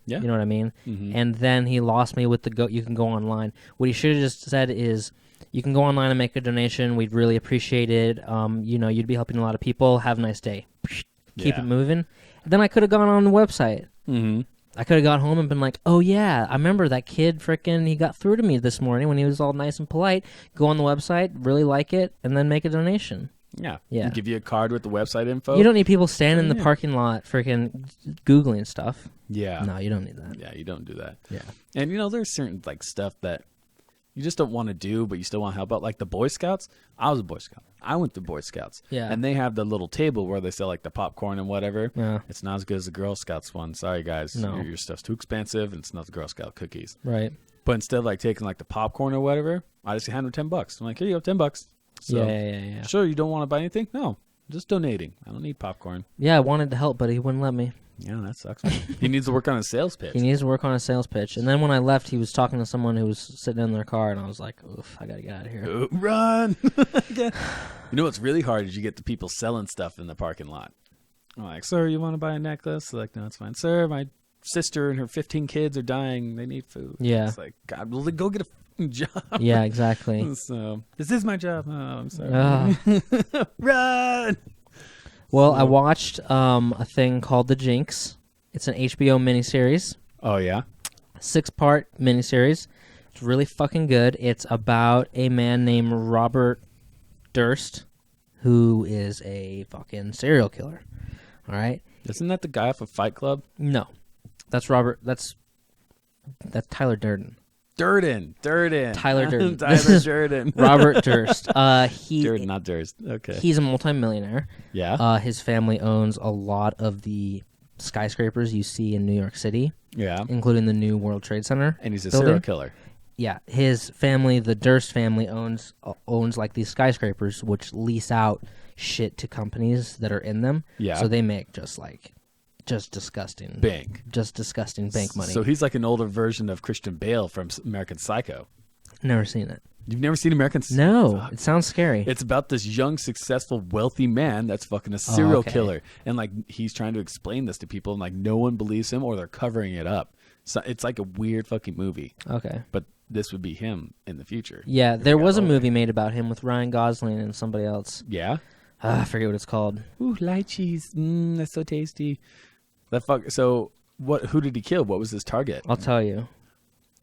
Yeah. You know what I mean? Mm-hmm. And then he lost me with you can go online. What he should have just said is, you can go online and make a donation. We'd really appreciate it. You'd be helping a lot of people. Have a nice day. Keep it moving. And then I could have gone on the website. Mm-hmm. I could have got home and been like, oh, yeah, I remember that kid he got through to me this morning when he was all nice and polite. Go on the website, really like it, and then make a donation. Yeah. Yeah. Give you a card with the website info. You don't need people standing in the parking lot freaking Googling stuff. Yeah. No, you don't need that. Yeah, you don't do that. Yeah. And, there's certain, like, stuff that you just don't want to do, but you still want to help out. Like the Boy Scouts. I was a Boy Scout. I went to Boy Scouts. Yeah. And they have the little table where they sell, like, the popcorn and whatever. Yeah. It's not as good as the Girl Scouts one. Sorry, guys. No. Your stuff's too expensive, and it's not the Girl Scout cookies. Right. But instead of, like, taking, like, the popcorn or whatever, I just hand them $10. I'm like, here you go, $10. So, yeah. Sure, you don't want to buy anything? No. Just donating. I don't need popcorn. Yeah, I wanted to help, but he wouldn't let me. Yeah, that sucks. He needs to work on his sales pitch. He needs to work on a sales pitch. And then when I left, he was talking to someone who was sitting in their car, and I was like, oof, I got to get out of here. Run! You know what's really hard is you get the people selling stuff in the parking lot. I'm like, sir, you want to buy a necklace? They're like, no, it's fine. Sir, my sister and her 15 kids are dying. They need food. Yeah. It's like, God, well, then go get a job. Yeah, exactly. So, this is my job. Oh, I'm sorry. Run! Well, I watched a thing called The Jinx. It's an HBO miniseries. Oh, yeah? 6-part miniseries. It's really fucking good. It's about a man named Robert Durst, who is a fucking serial killer. All right? Isn't that the guy off of Fight Club? No. That's Robert. That's Tyler Durden. Durden. Tyler Durden. Tyler Durden. Robert Durst. Durden, not Durst. Okay. He's a multimillionaire. Yeah. His family owns a lot of the skyscrapers you see in New York City, Yeah. including the new World Trade Center. And he's a building. serial killer. Yeah, his family, the Durst family, owns like these skyscrapers, which lease out shit to companies that are in them. Yeah. So they make just disgusting Bank. just disgusting bank money. So he's like an older version of Christian Bale from American Psycho. Never seen it. You've never seen American Psycho? No, it sounds scary. It's about this young, successful, wealthy man that's fucking a serial okay. killer. And like he's trying to explain this to people and like no one believes him or they're covering it up. So it's like a weird fucking movie. Okay. But this would be him in the future. Yeah, there was a movie made about him with Ryan Gosling and somebody else. Yeah? I forget what it's called. Ooh, light cheese. That's so tasty. So who did he kill? What was his target? I'll tell you.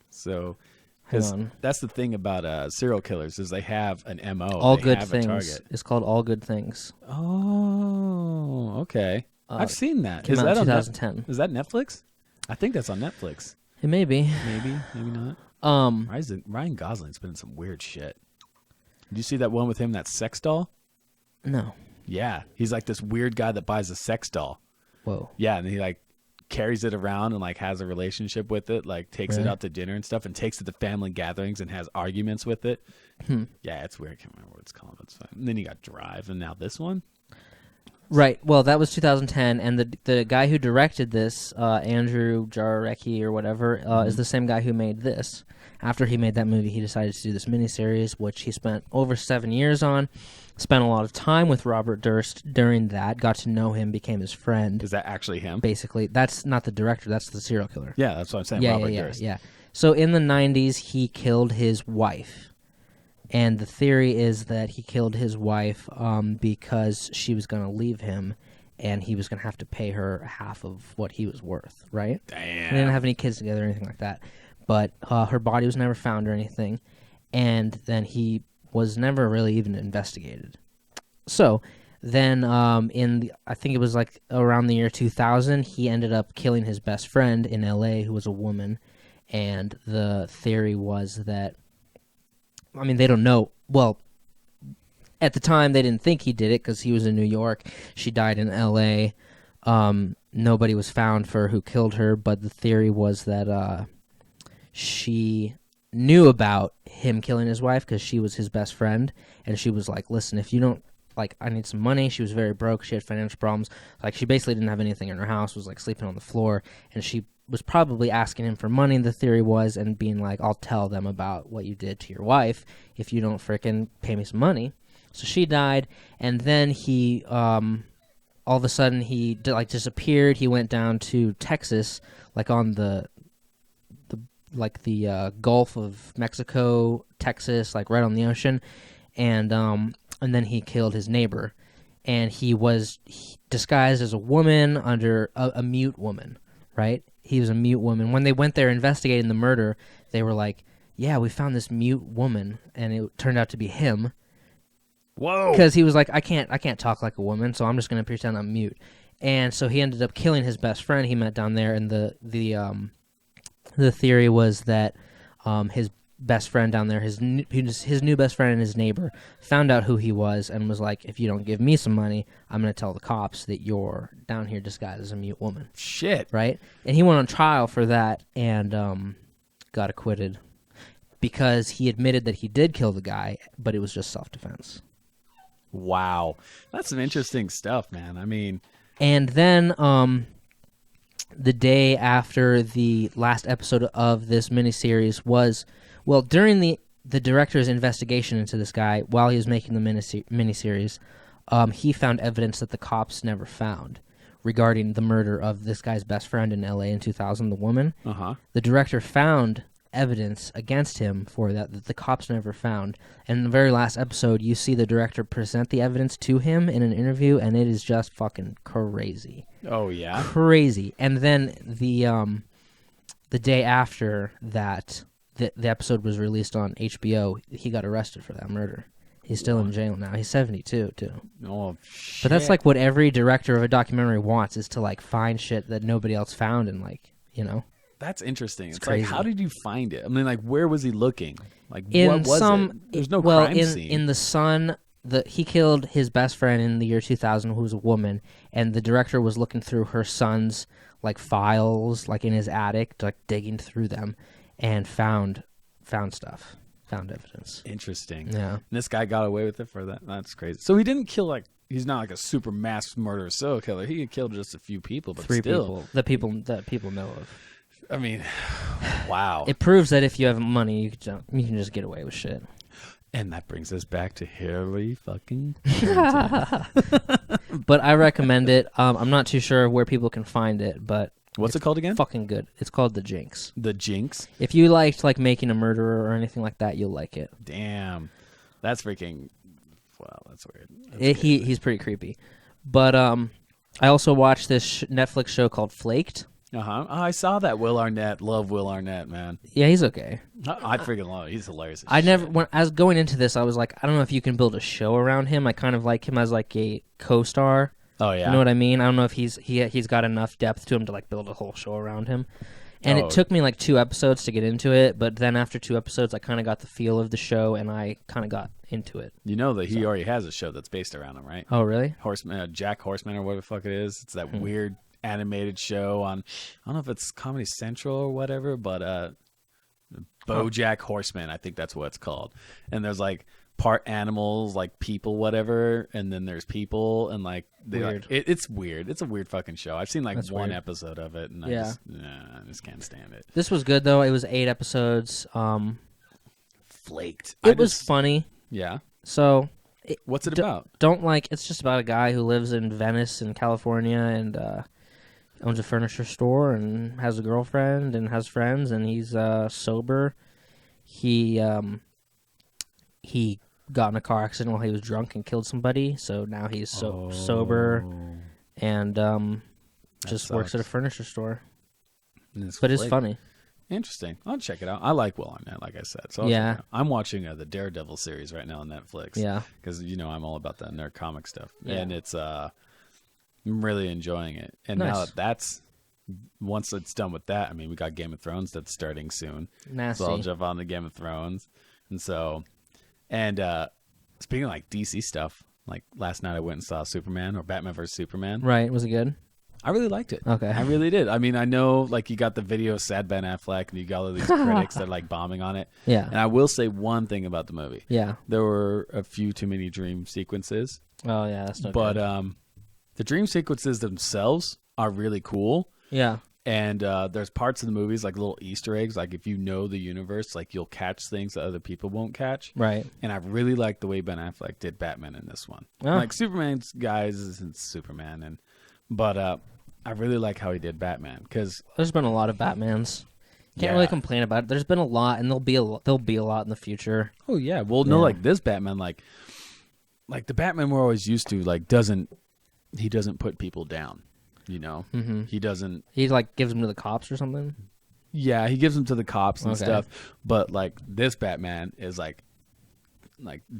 So Hang because on. that's the thing about serial killers is they have an MO. All They Good have a Things. target. It's called All Good Things. Oh, okay. I've seen that. Came Is out that in on 2010. Is that Netflix? I think that's on Netflix. It may be. Maybe not. Ryan Gosling's been in some weird shit. Did you see that one with him, that sex doll? No. Yeah, he's like this weird guy that buys a sex doll. Whoa. Yeah, and he like carries it around and like has a relationship with it, like takes it Really? out to dinner and stuff, and takes it to family gatherings and has arguments with it. Yeah, it's weird. I can't remember what it's called. It's fine. And then you got Drive, and now this one. Right. Well, that was 2010, and the guy who directed this, Andrew Jarecki or whatever, is the same guy who made this. After he made that movie, he decided to do this miniseries, which he spent over 7 years on. Spent a lot of time with Robert Durst during that. Got to know him, became his friend. Is that actually him? Basically, that's not the director. That's the serial killer. Yeah, that's what I'm saying. Yeah, Robert yeah, Durst. yeah. So in the 90s, he killed his wife. And the theory is that he killed his wife because she was going to leave him, and he was going to have to pay her half of what he was worth, right? Damn. They didn't have any kids together or anything like that. But her body was never found or anything, and then he was never really even investigated. So then I think it was like around the year 2000, he ended up killing his best friend in L.A., who was a woman, and the theory was that, I mean, they don't know. Well, at the time, they didn't think he did it because he was in New York. She died in L.A. Nobody was found for who killed her, but the theory was that she knew about him killing his wife because she was his best friend, and she was like, listen, if you don't, like, I need some money. She was very broke. She had financial problems. Like, she basically didn't have anything in her house, was, like, sleeping on the floor, and she was probably asking him for money, the theory was, and being like, I'll tell them about what you did to your wife if you don't frickin' pay me some money. So she died, and then he, all of a sudden, he, disappeared. He went down to Texas, like, on the Gulf of Mexico, Texas, like right on the ocean, and then he killed his neighbor, and he was disguised as a woman under a mute woman, right? He was a mute woman. When they went there investigating the murder, they were like, "Yeah, we found this mute woman," and it turned out to be him. Whoa! Because he was like, I can't talk like a woman, so I'm just gonna pretend I'm mute, and so he ended up killing his best friend he met down there, and the theory was that his best friend down there, his new best friend and his neighbor, found out who he was and was like, if you don't give me some money, I'm going to tell the cops that you're down here disguised as a mute woman. Shit. Right? And he went on trial for that and got acquitted because he admitted that he did kill the guy, but it was just self-defense. Wow. That's some interesting stuff, man. I mean... And then... the day after the last episode of this miniseries was, well, during the director's investigation into this guy, while he was making the miniseries, he found evidence that the cops never found regarding the murder of this guy's best friend in L.A. in 2000, the woman. Uh-huh. The director found evidence against him for that the cops never found. And in the very last episode, you see the director present the evidence to him in an interview, and it is just fucking crazy. Oh, yeah? Crazy. And then the day after that, the episode was released on HBO, he got arrested for that murder. He's still in jail now. He's 72, too. Oh, shit. But that's like what every director of a documentary wants, is to like find shit that nobody else found and like, you know. That's interesting. It's crazy. like, how did you find it? I mean, like, where was he looking? Like, In what was some, it? There's no well, crime scene. in the Sun, he killed his best friend in the year 2000, who was a woman, and the director was looking through her son's like files, like in his attic, like digging through them, and found evidence. Interesting. Yeah. And this guy got away with it for that. That's crazy. So he didn't kill like he's not like a super mass murderer serial killer. He killed just a few people, but 3 still, people that people know of. I mean, wow. It proves that if you have money, you can just get away with shit. And that brings us back to Hillary fucking. But I recommend it. I'm not too sure where people can find it, but What's it called again? fucking good. It's called The Jinx. The Jinx. If you liked like Making a Murderer or anything like that, you'll like it. Damn, that's freaking. Wow, that's weird. He's pretty creepy. But I also watched this Netflix show called Flaked. Oh, I saw that. Will Arnett. Love Will Arnett, man. Yeah, he's okay. I freaking love it. He's hilarious. When I was going into this, I was like, I don't know if you can build a show around him. I kind of like him as like a co-star. Oh yeah. You know what I mean? I don't know if he's got enough depth to him to like build a whole show around him. And it took me like 2 episodes to get into it, but then after 2 episodes, I kind of got the feel of the show, and I kind of got into it. You know that he already has a show that's based around him, right? Oh, really? Horseman, Jack Horseman, or whatever the fuck it is. It's that weird animated show on, I don't know if it's Comedy Central or whatever, but BoJack Horseman, I think that's what it's called. And there's like part animals, like people, whatever, and then there's people, and like weird. It's weird. It's a weird fucking show. I've seen like That's one weird. episode of it, and I just can't stand it. This was good though. It was 8 episodes. Flaked. It was funny. Yeah. So What's it about? It's just about a guy who lives in Venice in California and owns a furniture store and has a girlfriend and has friends, and he's sober. He got in a car accident while he was drunk and killed somebody, so now he's sober and just works at a furniture store. But it's funny. Interesting. I'll check it out. I like Will Arnett, like I said. So Yeah. I'm watching the Daredevil series right now on Netflix. Yeah. Because I'm all about that nerd comic stuff, Yeah. and it's I'm really enjoying it. And Nice. now that's once it's done with that, I mean, we got Game of Thrones that's starting soon. Nasty. So I'll jump on the Game of Thrones, and speaking of like DC stuff, like last night I went and saw Superman or Batman vs Superman. Right? Was it good? I really liked it. Okay. I really did. I mean, I know like you got the video of sad Ben Affleck and you got all these critics that are like bombing on it. Yeah. And I will say one thing about the movie. Yeah. There were a few too many dream sequences. Oh yeah, that's not But good. the dream sequences themselves are really cool. Yeah. And there's parts of the movies like little Easter eggs. Like if you know the universe, like you'll catch things that other people won't catch. Right. And I really like the way Ben Affleck did Batman in this one. Oh. Like Superman's guys isn't Superman, but I really like how he did Batman because There's been a lot of Batmans. Can't Yeah. really complain about it. There's been a lot, and there'll be a lot in the future. oh yeah, well no, Yeah. like this Batman, like the Batman we're always used to, like doesn't put people down, Mm-hmm. he doesn't. He like gives them to the cops or something. Yeah, he gives them to the cops and Okay. stuff, but like this Batman is like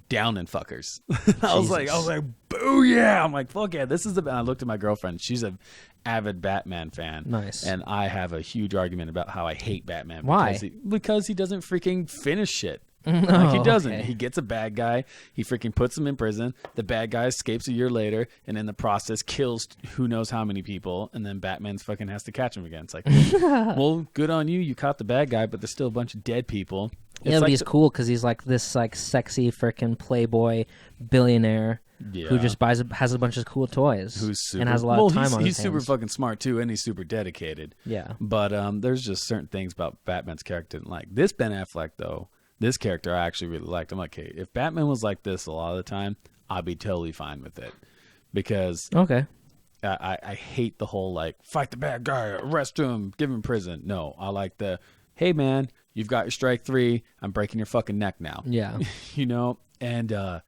down in fuckers. I was like, boo yeah! I'm like, fuck yeah! This is the. I looked at my girlfriend; she's an avid Batman fan. Nice. And I have a huge argument about how I hate Batman. Why? Because he doesn't freaking finish shit. No, Like he doesn't. okay. He gets a bad guy. He freaking puts him in prison. The bad guy escapes a year later, and in the process kills who knows how many people. And then Batman's fucking has to catch him again. It's like, well, good on you. You caught the bad guy, but there's still a bunch of dead people. Yeah, It's but like he's cool because he's like this like sexy freaking playboy billionaire who just has a bunch of cool toys who's super, and has a lot of time on he's his super hands. fucking smart too, and he's super dedicated. Yeah. But there's just certain things about Batman's character. Like this Ben Affleck, though, this character I actually really liked. I'm like, hey, if Batman was like this a lot of the time, I'd be totally fine with it. Because Okay. I hate the whole, like, fight the bad guy, arrest him, give him prison. No, I like the, hey, man, you've got your strike 3. I'm breaking your fucking neck now. Yeah. And, Are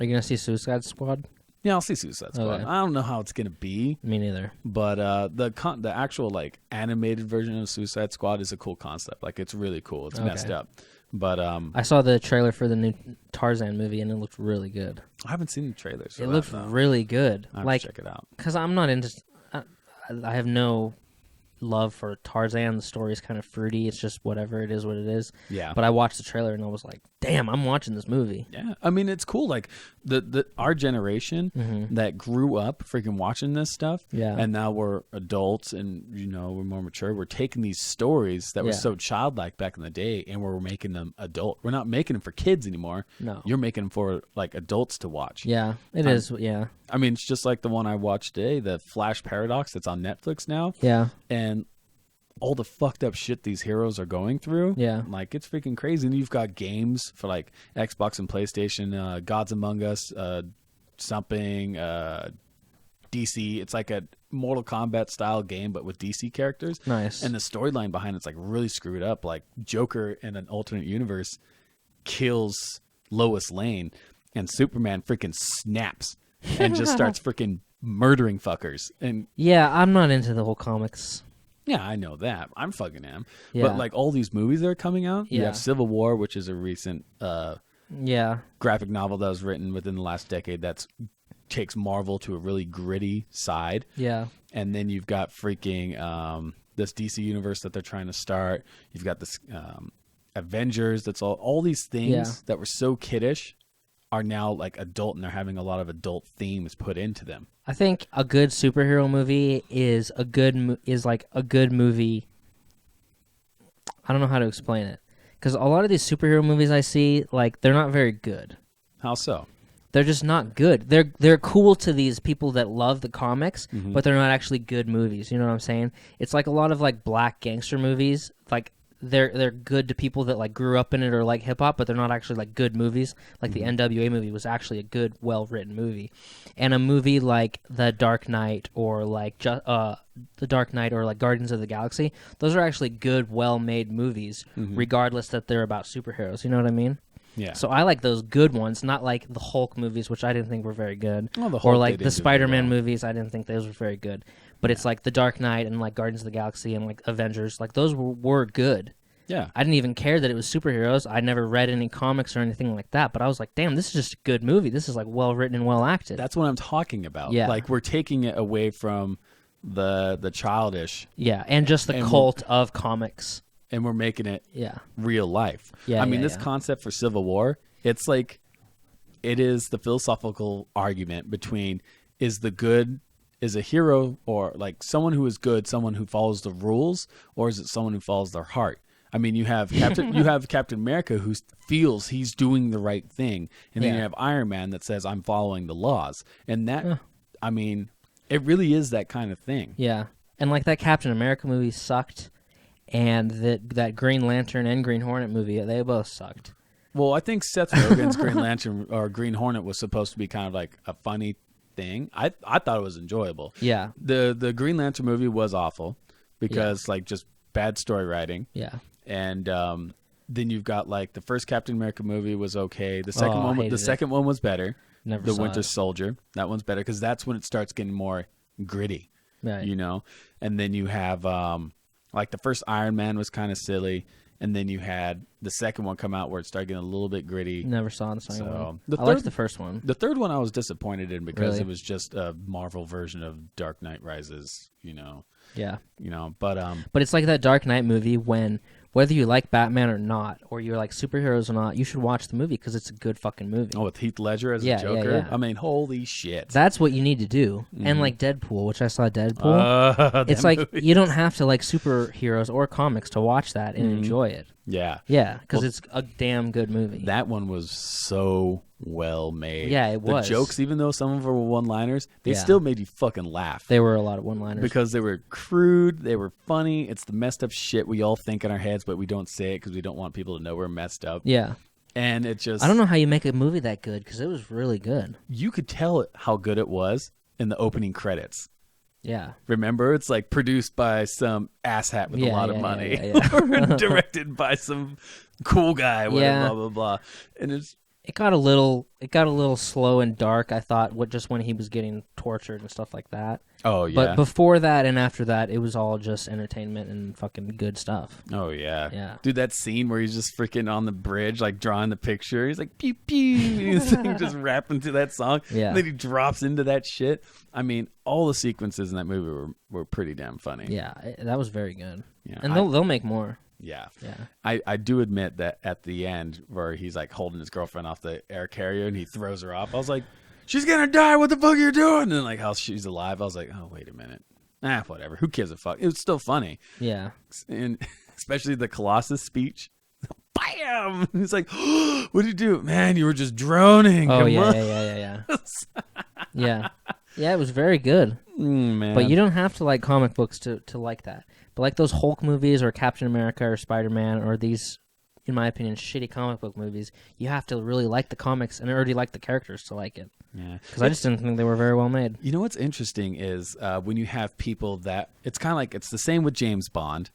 you gonna see Suicide Squad? yeah, I'll see Suicide Squad. Okay. I don't know how it's going to be. Me neither. But the actual like animated version of Suicide Squad is a cool concept. Like it's really cool. It's messed Okay. up. But I saw the trailer for the new Tarzan movie and it looked really good. I haven't seen the trailers. For It that, looked though. really good. I have Like, to check it out. because I'm not into. I have no love for Tarzan. The story is kind of fruity. It's just whatever it is, what it is. Yeah. But I watched the trailer and I was like, damn, I'm watching this movie. Yeah. I mean, it's cool. Like our generation that grew up freaking watching this stuff. Yeah. And now we're adults and, we're more mature. We're taking these stories that were so childlike back in the day and we're making them adult. We're not making them for kids anymore. No. You're making them for like adults to watch. Yeah, it is. Yeah. I mean, it's just like the one I watched today, the Flash Paradox that's on Netflix now. Yeah. And all the fucked up shit these heroes are going through. Yeah. Like, it's freaking crazy. And you've got games for like Xbox and PlayStation, Gods Among Us, something, DC. It's like a Mortal Kombat style game, but with DC characters. Nice. And the storyline behind it's like really screwed up. Like, Joker in an alternate universe kills Lois Lane and Superman freaking snaps and just starts freaking murdering fuckers. And yeah, I'm not into the whole comics. yeah, I know that. I'm fucking am. Yeah. But like all these movies that are coming out, you Yeah. have Civil War, which is a recent Yeah. graphic novel that was written within the last decade that's takes Marvel to a really gritty side. Yeah. And then you've got freaking this DC universe that they're trying to start. You've got this Avengers. That's all these things that were so kiddish are now like adult, and they're having a lot of adult themes put into them. I think a good superhero movie is like a good movie. I don't know how to explain it, because a lot of these superhero movies I see, like, they're not very good. How so? They're just not good. They're cool to these people that love the comics, but they're not actually good movies. You know what I'm saying? It's like a lot of like black gangster movies. Like they're good to people that like grew up in it or like hip hop, but they're not actually like good movies. Like the NWA movie was actually a good, well written movie, and a movie like The Dark Knight or like The Dark Knight or like Guardians of the Galaxy. Those are actually good, well made movies, regardless that they're about superheroes. You know what I mean? Yeah. So I like those good ones, not like the Hulk movies, which I didn't think were very good, Well, the or Hulk, like they the didn't do Spider-Man very well. movies. I didn't think those were very good. But it's like The Dark Knight and like Guardians of the Galaxy and like Avengers. Like those were good. Yeah. I didn't even care that it was superheroes. I never read any comics or anything like that. But I was like, damn, this is just a good movie. This is like well written and well acted. That's what I'm talking about. Yeah. Like we're taking it away from the childish yeah, and just the And cult of comics. and we're making it Yeah. real life. Yeah, I mean, yeah, this yeah. concept for Civil War, it's like it is the philosophical argument between is a hero or like someone who is good, someone who follows the rules, or is it someone who follows their heart? I mean, you have Captain America who feels he's doing the right thing, and then you have Iron Man that says I'm following the laws, and that I mean, it really is that kind of thing. Yeah. And like that Captain America movie sucked, and that Green Lantern and Green Hornet movie, they both sucked. Well, I think Seth Rogen's Green Lantern or Green Hornet was supposed to be kind of like a funny thing. I thought it was enjoyable. Yeah. The Green Lantern movie was awful because like just bad story writing. Yeah. And then you've got like the first Captain America movie was okay. The second one was better. Never The saw Winter it. Soldier, that one's better because that's when it starts getting more gritty. Right. You know, and then you have like the first Iron Man was kind of silly, and then you had the second one come out where it started getting a little bit gritty. Never saw the second So, one. the I liked third- the first one. The third one I was disappointed in because Really? it was just a Marvel version of Dark Knight Rises. Yeah. But But it's like that Dark Knight movie when, whether you like Batman or not, or you're like superheroes or not, you should watch the movie because it's a good fucking movie. with Heath Ledger as Yeah, a Joker, yeah. I mean, holy shit! That's what you need to do. And like Deadpool, which I saw Deadpool. It's That like movie. you don't have to like superheroes or comics to watch that and enjoy it. Yeah, Yeah, because Well, it's a damn good movie. that one was so well made. Yeah, it was. The jokes, even though some of them were one-liners, they Yeah. still made you fucking laugh. They were a lot of one-liners. Because they were crude, they were funny. It's the messed up shit we all think in our heads, but we don't say it because we don't want people to know we're messed up. Yeah. And it just... I don't know how you make a movie that good because it was really good. You could tell how good it was in the opening credits. Yeah. Remember? It's like produced by some asshat with a Yeah, lot of yeah, money. yeah, or directed by some cool guy, whatever, Yeah. blah, blah, blah. And it's... It got a little slow and dark, I thought, just when he was getting tortured and stuff like that. Oh, yeah. But before that and after that, it was all just entertainment and fucking good stuff. Oh, yeah. Yeah. Dude, that scene where he's just freaking on the bridge, like drawing the picture. He's like, pew, pew. He's like, just rapping to that song. Yeah. And then he drops into that shit. I mean, all the sequences in that movie were pretty damn funny. Yeah, that was very good. Yeah. And they'll make more. Yeah. Yeah. I do admit that at the end where he's like holding his girlfriend off the air carrier and he throws her off, I was like, she's going to die. What the fuck are you doing? And then like how she's alive. I was like, oh, wait a minute. Whatever. Who gives a fuck? It was still funny. Yeah. And especially the Colossus speech. Bam! He's like, oh, what did you do? Man, you were just droning. Oh, Come yeah, on. yeah. Yeah. Yeah, it was very good. Man. But you don't have to like comic books to like that. But like those Hulk movies or Captain America or Spider-Man or these, in my opinion, shitty comic book movies, you have to really like the comics and already like the characters to like it. Yeah. Because I just didn't think they were very well made. You know what's interesting is when you have people that, it's kind of like, it's the same with James Bond.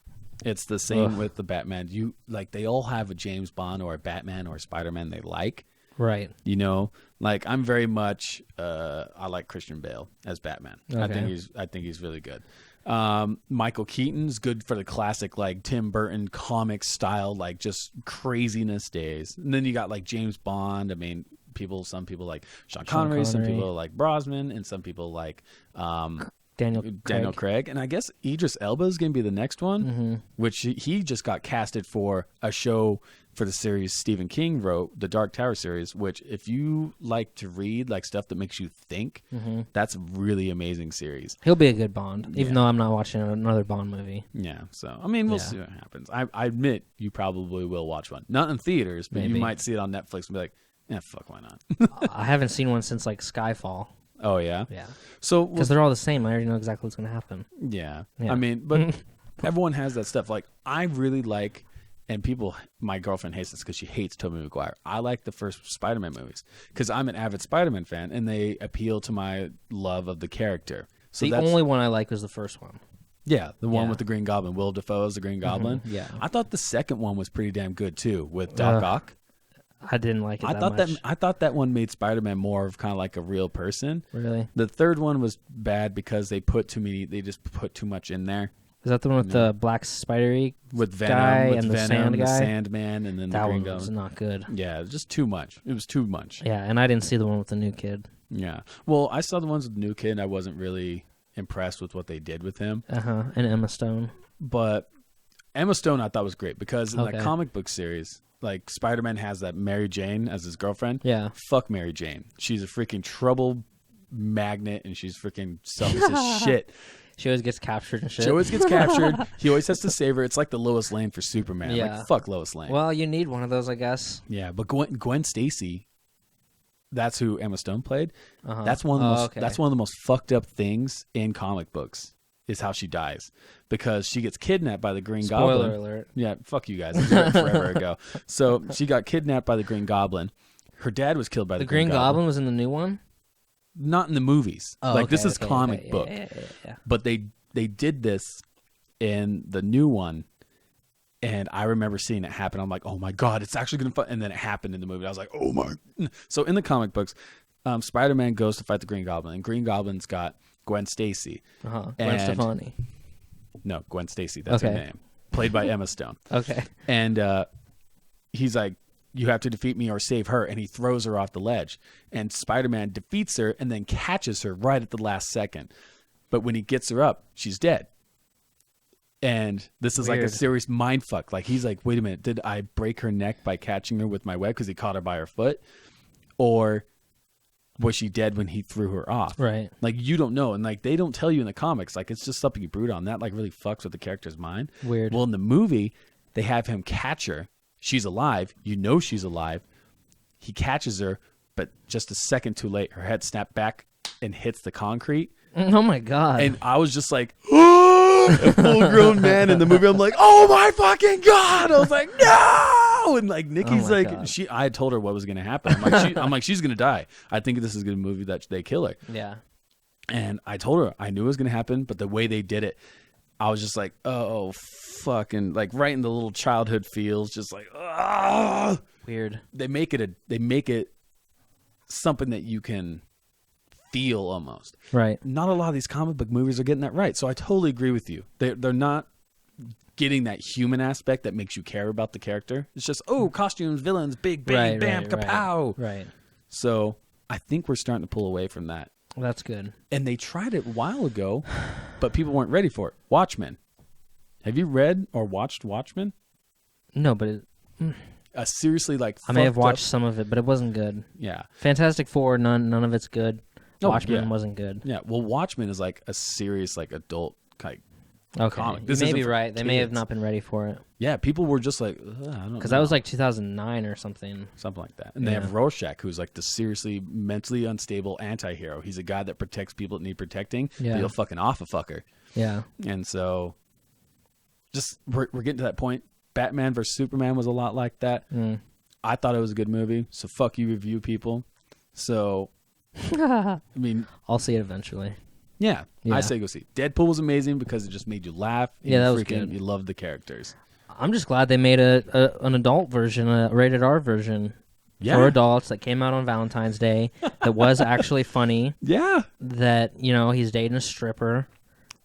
It's the same with the Batman. They all have a James Bond or a Batman or a Spider-Man they like. Right. You know, like I'm very much I like Christian Bale as Batman. Okay. I think he's really good. Michael Keaton's good for the classic like Tim Burton comic style, like just craziness days. And then you got like James Bond. I mean, some people like Sean Connery, some people like Brosnan, and some people like Daniel Craig. And I guess Idris Elba is going to be the next one, which he just got casted for a show for the series Stephen King wrote, the Dark Tower series, which if you like to read like stuff that makes you think, that's a really amazing series. He'll be a good Bond, even though I'm not watching another Bond movie. Yeah, so I mean, we'll see what happens. I admit you probably will watch one, not in theaters, but you might see it on Netflix and be like, fuck, why not? I haven't seen one since like Skyfall. Oh yeah, Yeah. So Because they're all the same. I already know exactly what's going to happen. yeah, Yeah. I mean, but everyone has that stuff. Like I really like. And my girlfriend hates this because she hates Tobey Maguire. I like the first Spider-Man movies because I'm an avid Spider-Man fan, and they appeal to my love of the character. So The only one I like was the first one. Yeah, the one Yeah. with the Green Goblin. Will Dafoe's the Green Goblin. Yeah. I thought the second one was pretty damn good too with Doc Ock. I didn't like it much. I thought that one made Spider-Man more of kind of like a real person. Really? The third one was bad because they just put too much in there. Is that the one with the black spidery With Venom, guy with and the Venom, sand the guy? Sandman, and then That the Green one was Goblin. not good. Yeah, it was just too much. It was too much. Yeah, and I didn't see the one with the new kid. Yeah. Well, I saw the ones with the new kid, and I wasn't really impressed with what they did with him. And Emma Stone. But Emma Stone I thought was great because in the Okay. comic book series, like Spider-Man has that Mary Jane as his girlfriend. Yeah. Fuck Mary Jane. She's a freaking trouble magnet, and she's freaking selfish as shit. She always gets captured and shit. She always gets captured. He always has to save her. It's like the Lois Lane for Superman. Yeah. Like, fuck Lois Lane. Well, you need one of those, I guess. Yeah, but Gwen Stacy, that's who Emma Stone played. Uh-huh. That's one of the most. Okay. That's one of the most fucked up things in comic books is how she dies because she gets kidnapped by the Green Goblin. Spoiler alert. Yeah, fuck you guys. I did it forever ago. So she got kidnapped by the Green Goblin. Her dad was killed by the Green Goblin was in the new one? Not in the movies. Oh, like okay, this is okay, comic okay. book. Yeah. But they did this in the new one, and I remember seeing it happen. I'm like, oh my god, it's actually gonna. And then it happened in the movie. I was like, oh my. So in the comic books, Spider-Man goes to fight the Green Goblin, and Green Goblin's got Gwen Stacy. Gwen And- Stefani. No, Gwen Stacy. That's her Okay. name. Played by Emma Stone. Okay. And he's like, you have to defeat me or save her. And he throws her off the ledge. And Spider-Man defeats her and then catches her right at the last second. But when he gets her up, she's dead. And this is like a Weird. serious mind fuck. Like, he's like, wait a minute, did I break her neck by catching her with my web because he caught her by her foot? Or was she dead when he threw her off? Right. Like, you don't know. And like, they don't tell you in the comics. Like, it's just something you brood on. That like really fucks with the character's mind. Weird. Well, in the movie, they have him catch her. She's alive. You know she's alive. He catches her, but just a second too late, her head snapped back and hits the concrete. Oh my god. And I was just like, a full-grown man in the movie. I'm like, oh my fucking god! I was like, no! And like Nikki's my like, God. I had told her what was gonna happen. I'm like, she's gonna die. I think this is gonna be a movie that they kill her. yeah. And I told her I knew it was gonna happen, but the way they did it, I was just like, oh fucking, like right in the little childhood feels, just like, ah. Weird. They make it something that you can feel almost. Right. Not a lot of these comic book movies are getting that right. So I totally agree with you. They're not getting that human aspect that makes you care about the character. It's just, oh, costumes, villains, big bang, bam, kapow. Right. So I think we're starting to pull away from that. Well, that's good. And they tried it a while ago, but people weren't ready for it. Watchmen. Have you read or watched Watchmen? No, but Seriously, like I may have watched some of it, but it wasn't good. Yeah. Fantastic Four, none of it's good. Oh, Watchmen wasn't good. Yeah. Well, Watchmen is like a serious, like adult kind Okay. comic. This you may be for right. They kids. may have not been ready for it. Yeah, people were just like, I don't know. Because that was like 2009 or something. Something like that. And they have Rorschach, who's like the seriously mentally unstable anti-hero. He's a guy that protects people that need protecting, but he'll fucking off a fucker. Yeah. And so just we're getting to that point. Batman versus Superman was a lot like that. I thought it was a good movie, so fuck you review people. So, I mean... I'll see it eventually. Yeah, I say go see. Deadpool was amazing because it just made you laugh. And that was good. You loved the characters. I'm just glad they made an adult version, a rated R version for adults that came out on Valentine's Day that was actually funny. Yeah. That, he's dating a stripper.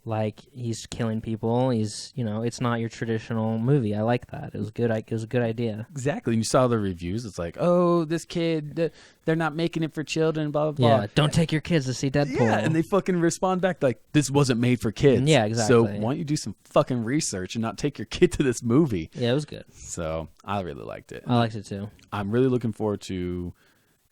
Like, he's killing people. He's, it's not your traditional movie. I like that. It was good. It was a good idea. Exactly. And you saw the reviews. It's like, oh, this kid, they're not making it for children, blah, blah, blah. Yeah, don't take your kids to see Deadpool. Yeah, and they fucking respond back like, this wasn't made for kids. Yeah, exactly. So why don't you do some fucking research and not take your kid to this movie? Yeah, it was good. So I really liked it. I liked it too. I'm really looking forward to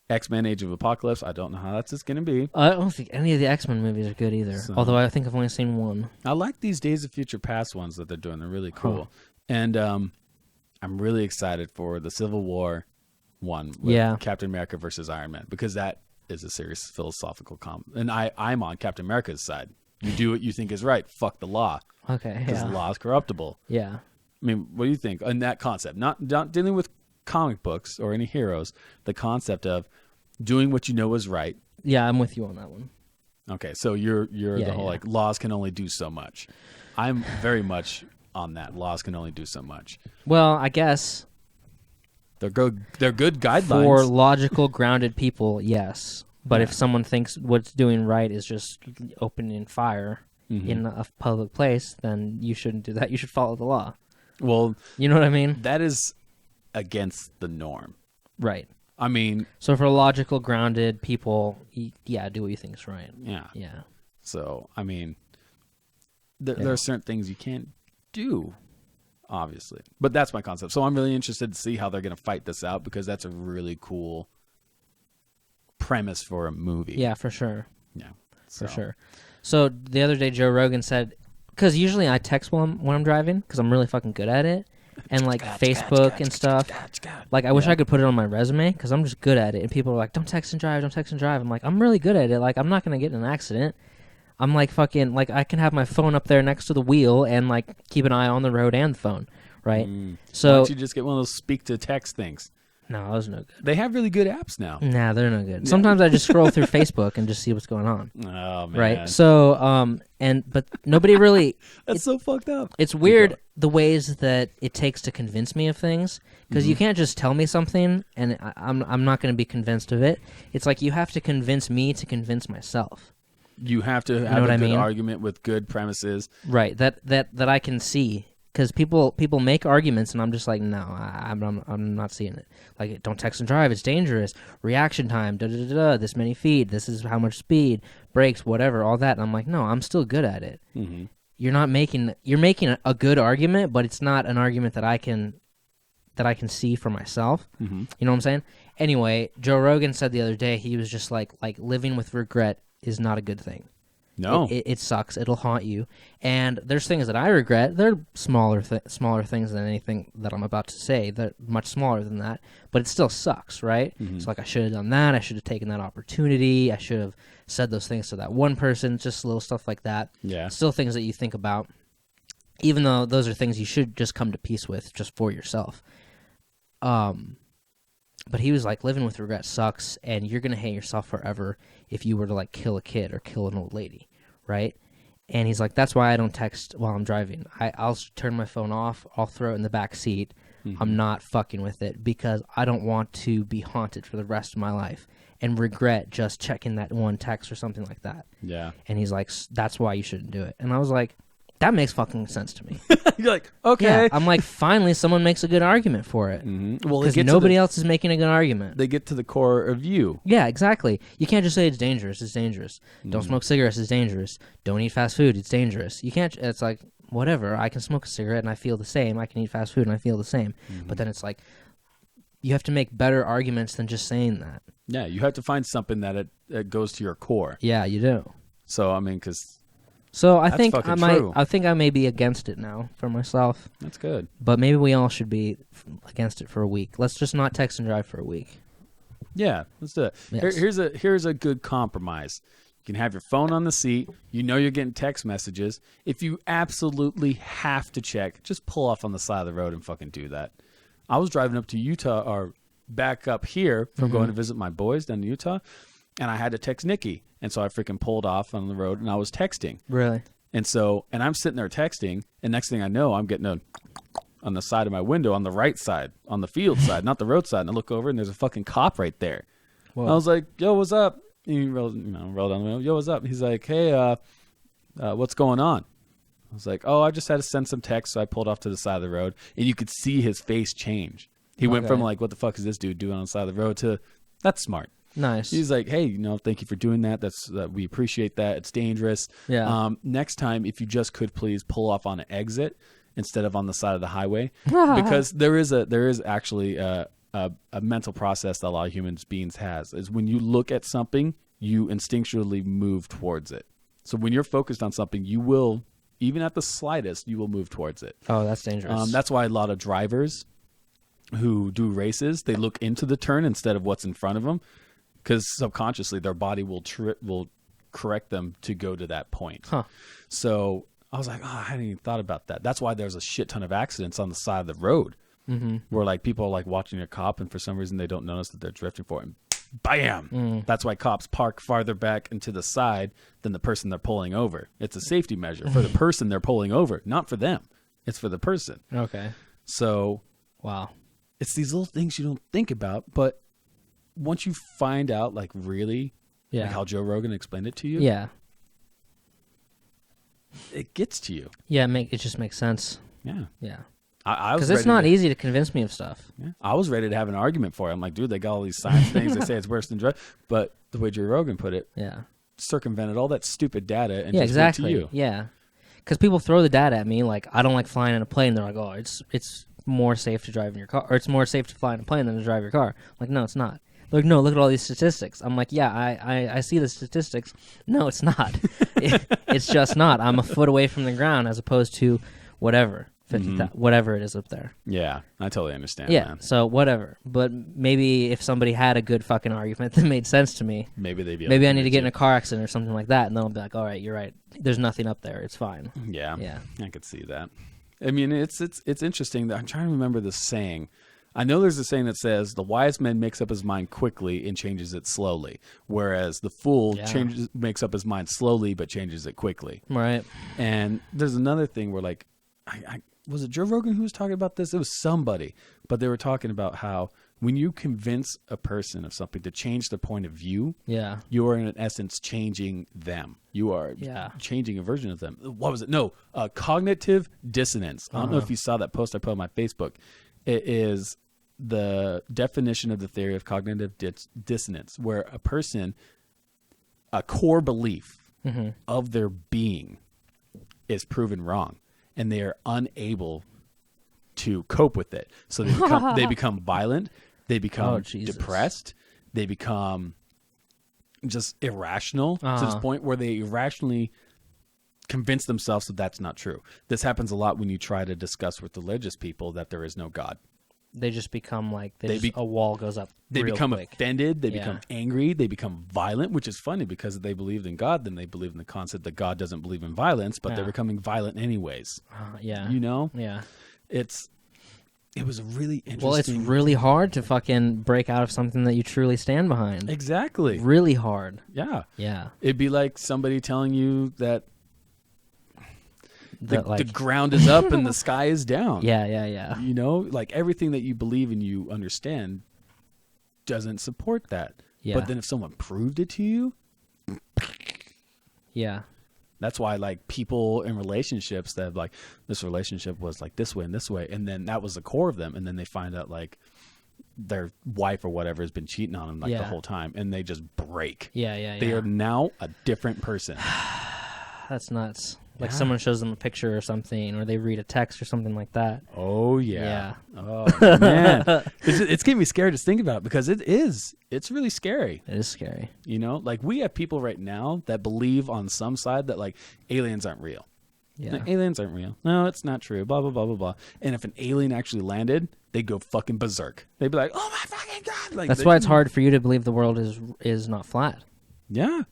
X-Men Age of Apocalypse. I don't know how that's just going to be. I don't think any of the X-Men movies are good either. So, although I think I've only seen one. I like these Days of Future Past ones that they're doing. They're really cool. Huh. And I'm really excited for the Civil War one with Captain America versus Iron Man, because that is a serious philosophical And I'm on Captain America's side. You do what you think is right. Fuck the law. Okay. Because the law is corruptible. Yeah. I mean, what do you think on that concept? Not dealing with comic books or any heroes, the concept of doing what you know is right. Yeah, I'm with you on that one. Okay, so you're the whole like laws can only do so much. I'm very much on that. Laws can only do so much. Well, I guess they're good guidelines for logical, grounded people. Yes, but if someone thinks what's doing right is just opening fire in a public place, then you shouldn't do that. You should follow the law. Well, you know what I mean? That is against the norm. Right. I mean... So for logical, grounded people, do what you think is right. Yeah. Yeah. So, I mean, there are certain things you can't do, obviously. But that's my concept. So I'm really interested to see how they're going to fight this out, because that's a really cool premise for a movie. Yeah, for sure. Yeah. For sure. So the other day, Joe Rogan said... Because usually I text when I'm driving, because I'm really fucking good at it. And like Facebook and stuff. Like I wish I could put it on my resume, because I'm just good at it. And people are like, don't text and drive, don't text and drive. I'm like, I'm really good at it. Like I'm not going to get in an accident. I'm like fucking, like I can have my phone up there next to the wheel and like keep an eye on the road and the phone. Right? So why don't you just get one of those speak to text things? No, those are no good. They have really good apps now. Nah, they're no good. Sometimes I just scroll through Facebook and just see what's going on. Oh, man. Right? So, but nobody really... That's so fucked up. It's weird the ways that it takes to convince me of things, because you can't just tell me something and I'm not going to be convinced of it. It's like you have to convince me to convince myself. You have to have a good argument with good premises. Right, that I can see. Because people make arguments, and I'm just like, no, I'm not seeing it. Like, don't text and drive; it's dangerous. Reaction time, this many feet. This is how much speed, brakes, whatever, all that. And I'm like, no, I'm still good at it. Mm-hmm. You're making a good argument, but it's not an argument that I can see for myself. Mm-hmm. You know what I'm saying? Anyway, Joe Rogan said the other day, he was just like living with regret is not a good thing. No, it sucks. It'll haunt you. And there's things that I regret. They're smaller things than anything that I'm about to say. They're much smaller than that, but it still sucks, right? Mm-hmm. It's like I should have done that. I should have taken that opportunity. I should have said those things to that one person. Just little stuff like that. Yeah, still things that you think about, even though those are things you should just come to peace with, just for yourself. But he was like, living with regret sucks, and you're gonna hate yourself forever if you were to like kill a kid or kill an old lady, right? And he's like, that's why I don't text while I'm driving. I'll turn my phone off. I'll throw it in the back seat. I'm not fucking with it because I don't want to be haunted for the rest of my life and regret just checking that one text or something like that. Yeah. And he's like, that's why you shouldn't do it. And I was like, that makes fucking sense to me. You're like, okay. Yeah, I'm like, finally, someone makes a good argument for it. Well, because nobody else is making a good argument. They get to the core of you. Yeah, exactly. You can't just say it's dangerous. It's dangerous. Don't smoke cigarettes. It's dangerous. Don't eat fast food. It's dangerous. You can't. It's like, whatever. I can smoke a cigarette and I feel the same. I can eat fast food and I feel the same. But then it's like, you have to make better arguments than just saying that. Yeah, you have to find something that it goes to your core. Yeah, you do. So I mean, because so I that's think fucking I might. true. I think I may be against it now for myself. That's good. But maybe we all should be against it for a week. Let's just not text and drive for a week. Yeah, let's do it. Yes. Here's a good compromise. You can have your phone on the seat. You know you're getting text messages. If you absolutely have to check, just pull off on the side of the road and fucking do that. I was driving up to Utah or back up here from going to visit my boys down in Utah, and I had to text Nikki. And so I freaking pulled off on the road and I was texting. Really? And I'm sitting there texting, and next thing I know, I'm getting on the side of my window on the right side, on the field side, not the road side. And I look over and there's a fucking cop right there. I was like, yo, what's up? And he rolled down the window. Yo, what's up? He's like, hey, what's going on? I was like, oh, I just had to send some text, so I pulled off to the side of the road. And you could see his face change. He went from like, what the fuck is this dude doing on the side of the road to, that's smart. Nice. He's like, hey, thank you for doing that. We appreciate that. It's dangerous. Yeah. Next time, if you just could please pull off on an exit instead of on the side of the highway, because there is actually a mental process that a lot of human beings has. Is when you look at something, you instinctually move towards it. So when you're focused on something, you will, even at the slightest, you will move towards it. Oh, that's dangerous. That's why a lot of drivers who do races, they look into the turn instead of what's in front of them. Because subconsciously, their body will correct them to go to that point. Huh. So I was like, I hadn't even thought about that. That's why there's a shit ton of accidents on the side of the road, where like people are like watching a cop, and for some reason they don't notice that they're drifting for him. Bam! That's why cops park farther back and to the side than the person they're pulling over. It's a safety measure for the person they're pulling over, not for them. It's for the person. Okay. So, wow, it's these little things you don't think about, but once you find out, like, really, like how Joe Rogan explained it to you, it gets to you. Yeah, it just makes sense. Yeah. Yeah. Because it's not easy to convince me of stuff. Yeah. I was ready to have an argument for it. I'm like, dude, they got all these science things. They say it's worse than drugs. But the way Joe Rogan put it, circumvented all that stupid data and just went to you. Yeah. Because people throw the data at me like, I don't like flying in a plane. They're like, oh, it's more safe to drive in your car, or it's more safe to fly in a plane than to drive your car. I'm like, no, it's not. They're like, no, look at all these statistics. I'm like, yeah, I see the statistics. No, it's not. It's just not. I'm a foot away from the ground as opposed to whatever, whatever it is up there. Yeah, I totally understand. Yeah, man. so whatever. But maybe if somebody had a good fucking argument that made sense to me, maybe they'd be. Maybe I need to get in a car accident or something like that, and they'll be like, all right, you're right. There's nothing up there. It's fine. Yeah, I could see that. I mean, it's interesting that I'm trying to remember the saying. I know there's a saying that says the wise man makes up his mind quickly and changes it slowly, whereas the fool makes up his mind slowly but changes it quickly. Right. And there's another thing where, like, I was it Joe Rogan who was talking about this? It was somebody, but they were talking about how when you convince a person of something to change their point of view, you are in essence changing them. You are changing a version of them. What was it? No, cognitive dissonance. I don't know if you saw that post I put on my Facebook. It is the definition of the theory of cognitive dissonance, where a person, a core belief of their being is proven wrong, and they are unable to cope with it. So they become violent, they become depressed, they become just irrational to this point where they irrationally convince themselves that that's not true. This happens a lot when you try to discuss with religious people that there is no God. They just become like a wall goes up. They become quick. offended. They become angry. They become violent, which is funny because if they believed in God, then they believe in the concept that God doesn't believe in violence, but they're becoming violent anyways. You know? Yeah. It was really interesting. Well, it's really hard to fucking break out of something that you truly stand behind. Exactly. Really hard. Yeah. Yeah. It'd be like somebody telling you that the ground is up and the sky is down. Yeah. You know, like everything that you believe and you understand doesn't support that. Yeah. But then if someone proved it to you, yeah. That's why, like, people in relationships that have, like, this relationship was like this way and this way, and then that was the core of them, and then they find out like their wife or whatever has been cheating on them the whole time, and they just break. Yeah. They are now a different person. That's nuts. Like someone shows them a picture or something, or they read a text or something like that. Oh yeah. Oh man, it's getting me scared to think about it, because it's really scary. It is scary. You know, like we have people right now that believe on some side that like aliens aren't real. Yeah, like, aliens aren't real. No, it's not true. Blah blah blah blah blah. And if an alien actually landed, they'd go fucking berserk. They'd be like, "Oh my fucking god!" Like that's why it's hard for you to believe the world is not flat. Yeah.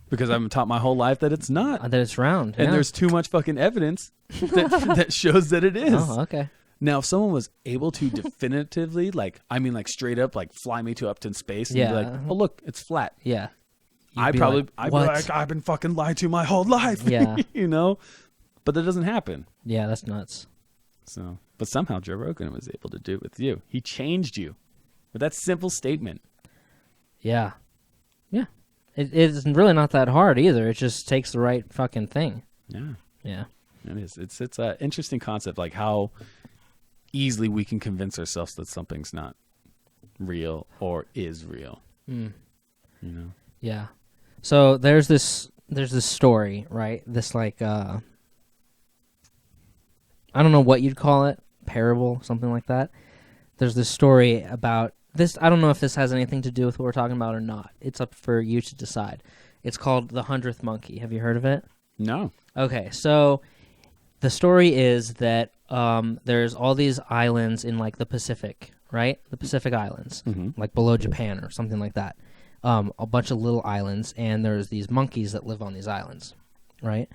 Because I've been taught my whole life that it's not. That it's round. And there's too much fucking evidence that shows that it is. Oh, okay. Now, if someone was able to definitively, like straight up, like fly me to up to space and be like, "Oh, look, it's flat." Yeah. I'd be like, "I've been fucking lied to my whole life." Yeah. You know? But that doesn't happen. Yeah, that's nuts. So, but somehow Joe Rogan was able to do it with you. He changed you with that simple statement. Yeah. Yeah. It's really not that hard either. It just takes the right fucking thing. Yeah. Yeah. It is. It's an interesting concept, like how easily we can convince ourselves that something's not real or is real. You know? Yeah. So there's this story, right? This like I don't know what you'd call it, parable, something like that. There's this story about this. I don't know if this has anything to do with what we're talking about or not. It's up for you to decide. It's called the 100th Monkey. Have you heard of it? No. Okay, so the story is that there's all these islands in like the Pacific, right? The Pacific Islands, like below Japan or something like that. A bunch of little islands, and there's these monkeys that live on these islands, right?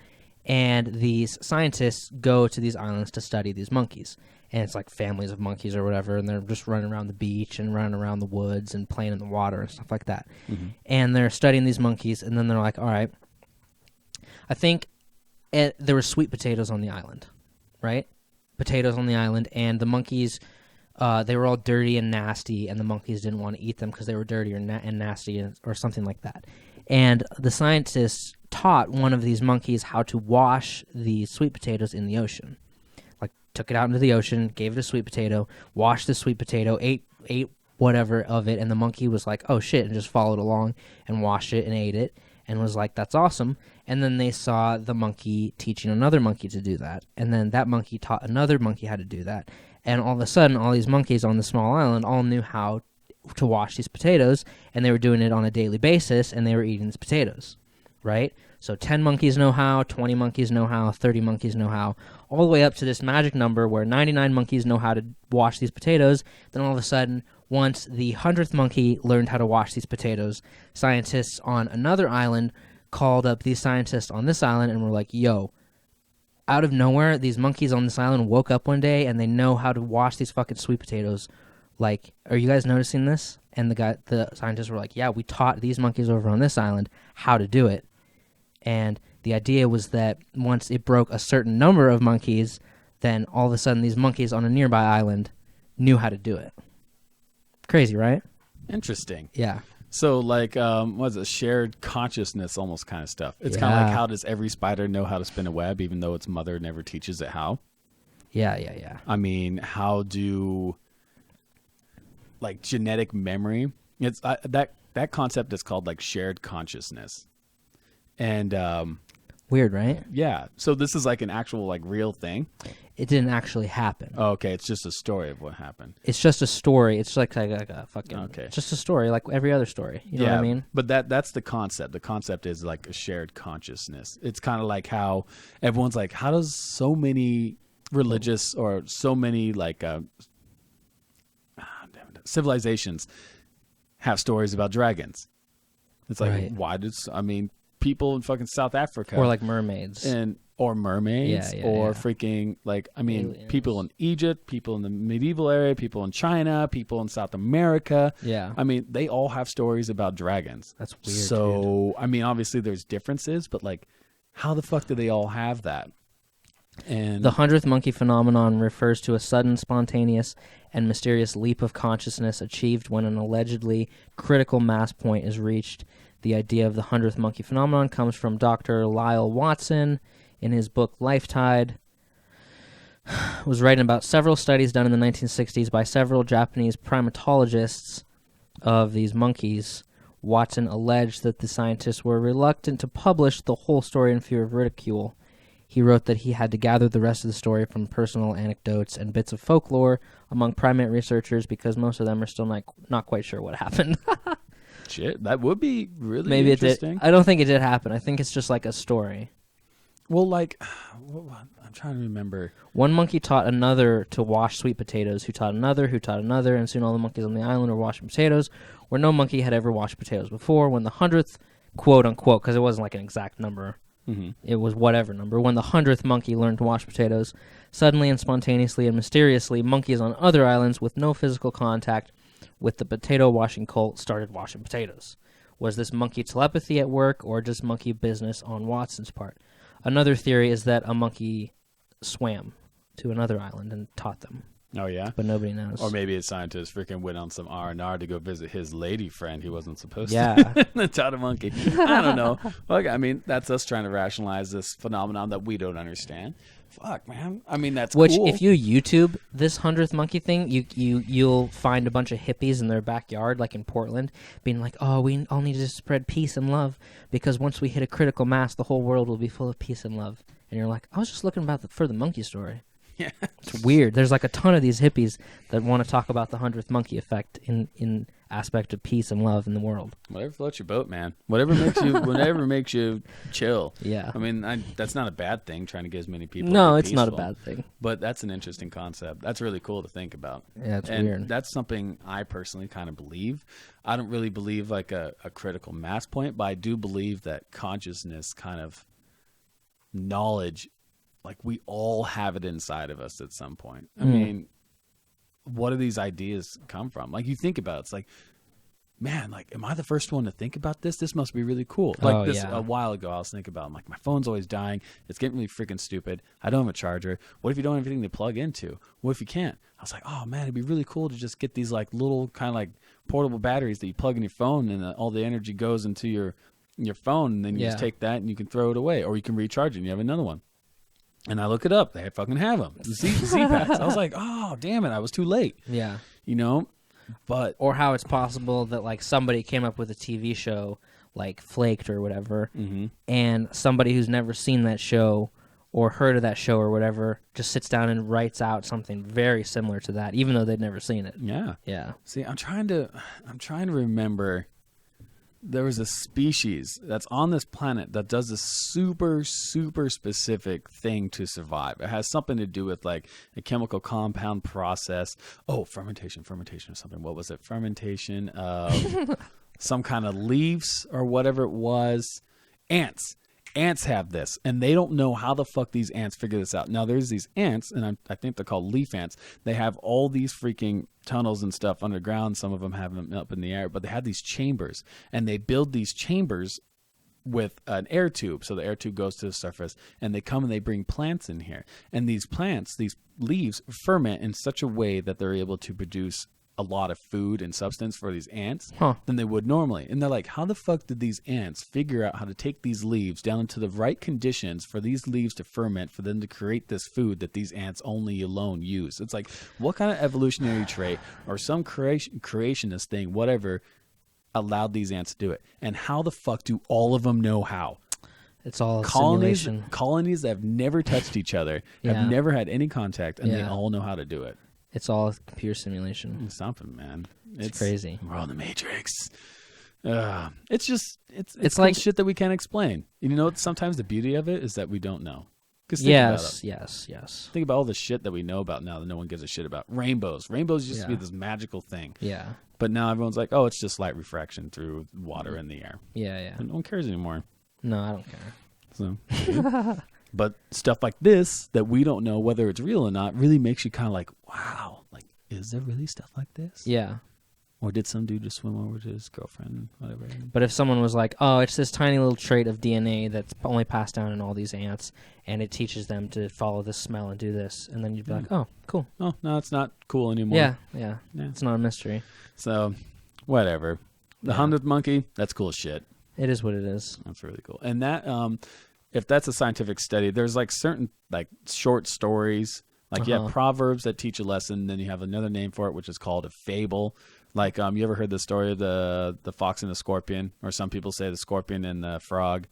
And these scientists go to these islands to study these monkeys. And it's like families of monkeys or whatever, and they're just running around the beach and running around the woods and playing in the water and stuff like that. And they're studying these monkeys, and then they're like, all right, I think there were sweet potatoes on the island, right? Potatoes on the island, and the monkeys, they were all dirty and nasty, and the monkeys didn't want to eat them because they were dirty and nasty or something like that. And the scientists taught one of these monkeys how to wash these sweet potatoes in the ocean. Like, took it out into the ocean, gave it a sweet potato, washed the sweet potato, ate whatever of it, and the monkey was like, oh shit, and just followed along and washed it and ate it and was like, that's awesome. And then they saw the monkey teaching another monkey to do that, and then that monkey taught another monkey how to do that. And all of a sudden, all these monkeys on the small island all knew how to wash these potatoes, and they were doing it on a daily basis, and they were eating these potatoes, right? So 10 monkeys know how, 20 monkeys know how, 30 monkeys know how, all the way up to this magic number where 99 monkeys know how to wash these potatoes. Then all of a sudden, once the 100th monkey learned how to wash these potatoes, scientists on another island called up these scientists on this island and were like, yo, out of nowhere, these monkeys on this island woke up one day and they know how to wash these fucking sweet potatoes. Like, are you guys noticing this? And the scientists were like, yeah, we taught these monkeys over on this island how to do it. And the idea was that once it broke a certain number of monkeys, then all of a sudden these monkeys on a nearby island knew how to do it. Crazy, right? Interesting. Yeah. So, like, what's it? Shared consciousness almost kind of stuff. It's kind of like, how does every spider know how to spin a web even though its mother never teaches it how? Yeah. I mean, how do... like genetic memory, it's that concept is called like shared consciousness, and weird, right? Yeah. So this is like an actual like real thing. It didn't actually happen. Oh, okay, it's just a story of what happened. It's just a story. It's like a fucking. Okay. It's just a story, like every other story. You know what I mean? But that's the concept. The concept is like a shared consciousness. It's kind of like how everyone's like, how does so many religious or so many like civilizations have stories about dragons? It's like, right. Why does people in fucking South Africa or like mermaids or mermaids or freaking like aliens. People in Egypt, people in the medieval area, people in China, people in South America. Yeah, they all have stories about dragons. That's weird. So dude. Obviously there's differences, but like, how the fuck do they all have that? And The 100th monkey phenomenon refers to a sudden, spontaneous, and mysterious leap of consciousness achieved when an allegedly critical mass point is reached. The idea of the 100th monkey phenomenon comes from Dr. Lyle Watson in his book Lifetide. Was writing about several studies done in the 1960s by several Japanese primatologists of these monkeys. Watson alleged that the scientists were reluctant to publish the whole story in fear of ridicule. He wrote that he had to gather the rest of the story from personal anecdotes and bits of folklore among primate researchers because most of them are still not quite sure what happened. shit, that would be really Maybe interesting. it did. I don't think it did happen. I think it's just like a story. Well, like, I'm trying to remember. One monkey taught another to wash sweet potatoes, who taught another, and soon all the monkeys on the island were washing potatoes, where no monkey had ever washed potatoes before. When the 100th, quote-unquote, because it wasn't like an exact number, it was whatever number, when the 100th monkey learned to wash potatoes, suddenly and spontaneously and mysteriously, monkeys on other islands with no physical contact with the potato-washing cult started washing potatoes. Was this monkey telepathy at work, or just monkey business on Watson's part? Another theory is that a monkey swam to another island and taught them. Oh, yeah? But nobody knows. Or maybe a scientist freaking went on some R&R to go visit his lady friend he wasn't supposed Yeah. to. And taught a monkey. I don't know. Well, I mean, that's us trying to rationalize this phenomenon that we don't understand. Fuck, man. I mean, that's Which, cool. if you YouTube this 100th monkey thing, you'll find a bunch of hippies in their backyard, like in Portland, being like, oh, we all need to spread peace and love, because once we hit a critical mass, the whole world will be full of peace and love. And you're like, I was just looking for the monkey story. Yeah. It's weird. There's like a ton of these hippies that want to talk about the 100th monkey effect in aspect of peace and love in the world. Whatever floats your boat, man. Whatever makes you chill. Yeah. I mean, that's not a bad thing, trying to get as many people No, to be it's not a peaceful. bad thing. But that's an interesting concept. That's really cool to think about. Yeah, it's and weird. That's something I personally kind of believe. I don't really believe like a critical mass point, but I do believe that consciousness, kind of knowledge, like we all have it inside of us at some point. I mean, what do these ideas come from? Like you think about it, it's like, man, like, am I the first one to think about this? This must be really cool. Like a while ago, I was thinking about, I'm like, my phone's always dying. It's getting really freaking stupid. I don't have a charger. What if you don't have anything to plug into? What if you can't? I was like, oh man, it'd be really cool to just get these like little kind of like portable batteries that you plug in your phone, and all the energy goes into your phone, and then you just take that and you can throw it away, or you can recharge it and you have another one. And I look it up. They fucking have them. Z-Packs. I was like, oh, damn it. I was too late. Yeah. You know? But or how it's possible that like somebody came up with a TV show like Flaked or whatever, and somebody who's never seen that show or heard of that show or whatever just sits down and writes out something very similar to that, even though they'd never seen it. Yeah. Yeah. See, I'm trying to remember. There was a species that's on this planet that does this super, super specific thing to survive. It has something to do with like a chemical compound process. Oh, fermentation or something. What was it? Fermentation of some kind of leaves or whatever it was. Ants. Ants have this, and they don't know how the fuck these ants figure this out. Now, there's these ants, and I think they're called leaf ants. They have all these freaking tunnels and stuff underground. Some of them have them up in the air, but they have these chambers, and they build these chambers with an air tube. So the air tube goes to the surface, and they come and they bring plants in here. And these plants, these leaves, ferment in such a way that they're able to produce a lot of food and substance for these ants than they would normally. And they're like, how the fuck did these ants figure out how to take these leaves down into the right conditions for these leaves to ferment, for them to create this food that these ants only alone use? It's like, what kind of evolutionary trait or some creationist thing, whatever, allowed these ants to do it? And how the fuck do all of them know how? It's all simulation. Colonies that have never touched each other, have never had any contact, and they all know how to do it. It's all computer simulation. It's something, man. It's crazy. We're on the Matrix. It's just it's cool like shit that we can't explain. You know, sometimes the beauty of it is that we don't know. Yes. Think about all the shit that we know about now that no one gives a shit about. Rainbows. Rainbows used to be this magical thing. Yeah. But now everyone's like, oh, it's just light refraction through water in the air. Yeah. And no one cares anymore. No, I don't care. So, but stuff like this that we don't know whether it's real or not really makes you kind of like, wow, like, is there really stuff like this? Yeah. Or did some dude just swim over to his girlfriend? Whatever. But if someone was like, oh, it's this tiny little trait of DNA that's only passed down in all these ants, and it teaches them to follow this smell and do this, and then you'd be like, oh, cool. Oh, no, it's not cool anymore. Yeah. It's not a mystery. So, whatever. The 100th monkey, that's cool as shit. It is what it is. That's really cool. And that, if that's a scientific study, there's like certain like short stories. Like you have proverbs that teach a lesson, then you have another name for it, which is called a fable. Like, you ever heard the story of the fox and the scorpion? Or some people say the scorpion and the frog.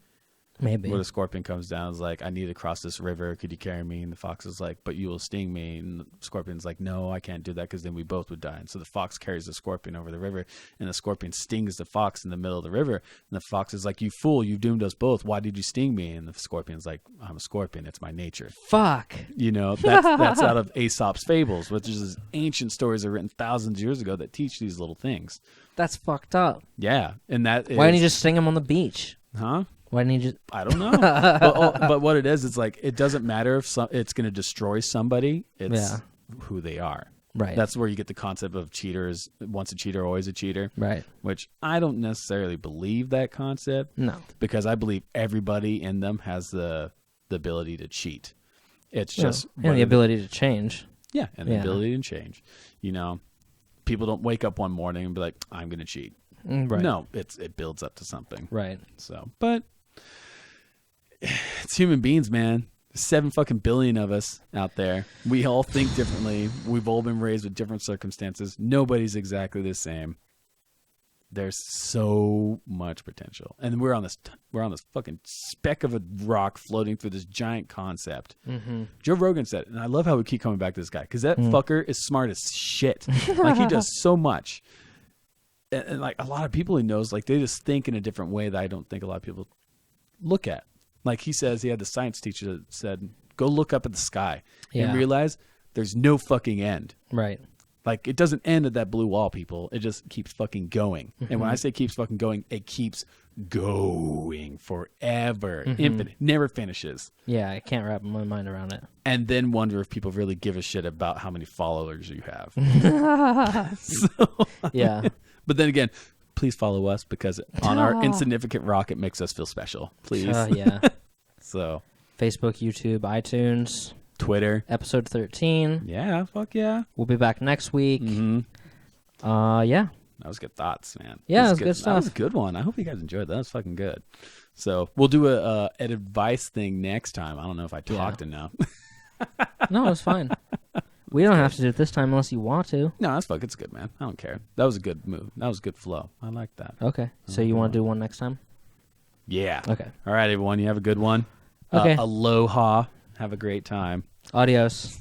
Maybe. Where the scorpion comes down, is like, I need to cross this river. Could you carry me? And the fox is like, but you will sting me. And the scorpion's like, no, I can't do that because then we both would die. And so the fox carries the scorpion over the river, and the scorpion stings the fox in the middle of the river. And the fox is like, you fool, you've doomed us both. Why did you sting me? And the scorpion's like, I'm a scorpion. It's my nature. Fuck. You know, that's out of Aesop's Fables, which is ancient stories that are written thousands of years ago that teach these little things. That's fucked up. Yeah. And that Why didn't you just sting him on the beach? Huh? Why didn't you just... I don't know. but what it is, it's like, it doesn't matter if it's going to destroy somebody. It's who they are. Right. That's where you get the concept of cheaters. Once a cheater, always a cheater. Right. Which I don't necessarily believe that concept. No. Because I believe everybody in them has the ability to cheat. It's just... And the ability to change. Yeah, and the ability to change. You know, people don't wake up one morning and be like, I'm going to cheat. Right. No, it builds up to something. Right. So, but it's human beings, man. There's 7 fucking billion of us out there. We all think differently. We've all been raised with different circumstances. Nobody's exactly the same. There's so much potential, and we're on this fucking speck of a rock floating through this giant concept. Mm-hmm. Joe Rogan said it, and I love how we keep coming back to this guy because that fucker is smart as shit. Like, he does so much. And like a lot of people he knows, like, they just think in a different way that I don't think a lot of people look at. Like, he says he had the science teacher that said, go look up at the sky and realize there's no fucking end. Right. Like, it doesn't end at that blue wall, people. It just keeps fucking going. Mm-hmm. And when I say keeps fucking going, it keeps going forever. Infinite. Never finishes. Yeah, I can't wrap my mind around it. And then wonder if people really give a shit about how many followers you have. Yeah. But then again, please follow us because on our insignificant rock, it makes us feel special. Please. Yeah. So. Facebook, YouTube, iTunes. Twitter. Episode 13. Yeah, fuck yeah. We'll be back next week. Mm-hmm. Yeah. That was good thoughts, man. Yeah, that was good stuff. That was a good one. I hope you guys enjoyed that. That was fucking good. So we'll do an advice thing next time. I don't know if I talked enough. No, it was fine. We don't have to do it this time unless you want to. No, that's fuck. It's good, man. I don't care. That was a good move. That was a good flow. I like that. Okay. So you want to do one next time? Yeah. Okay. All right, everyone. You have a good one. Okay. Aloha. Have a great time. Adios.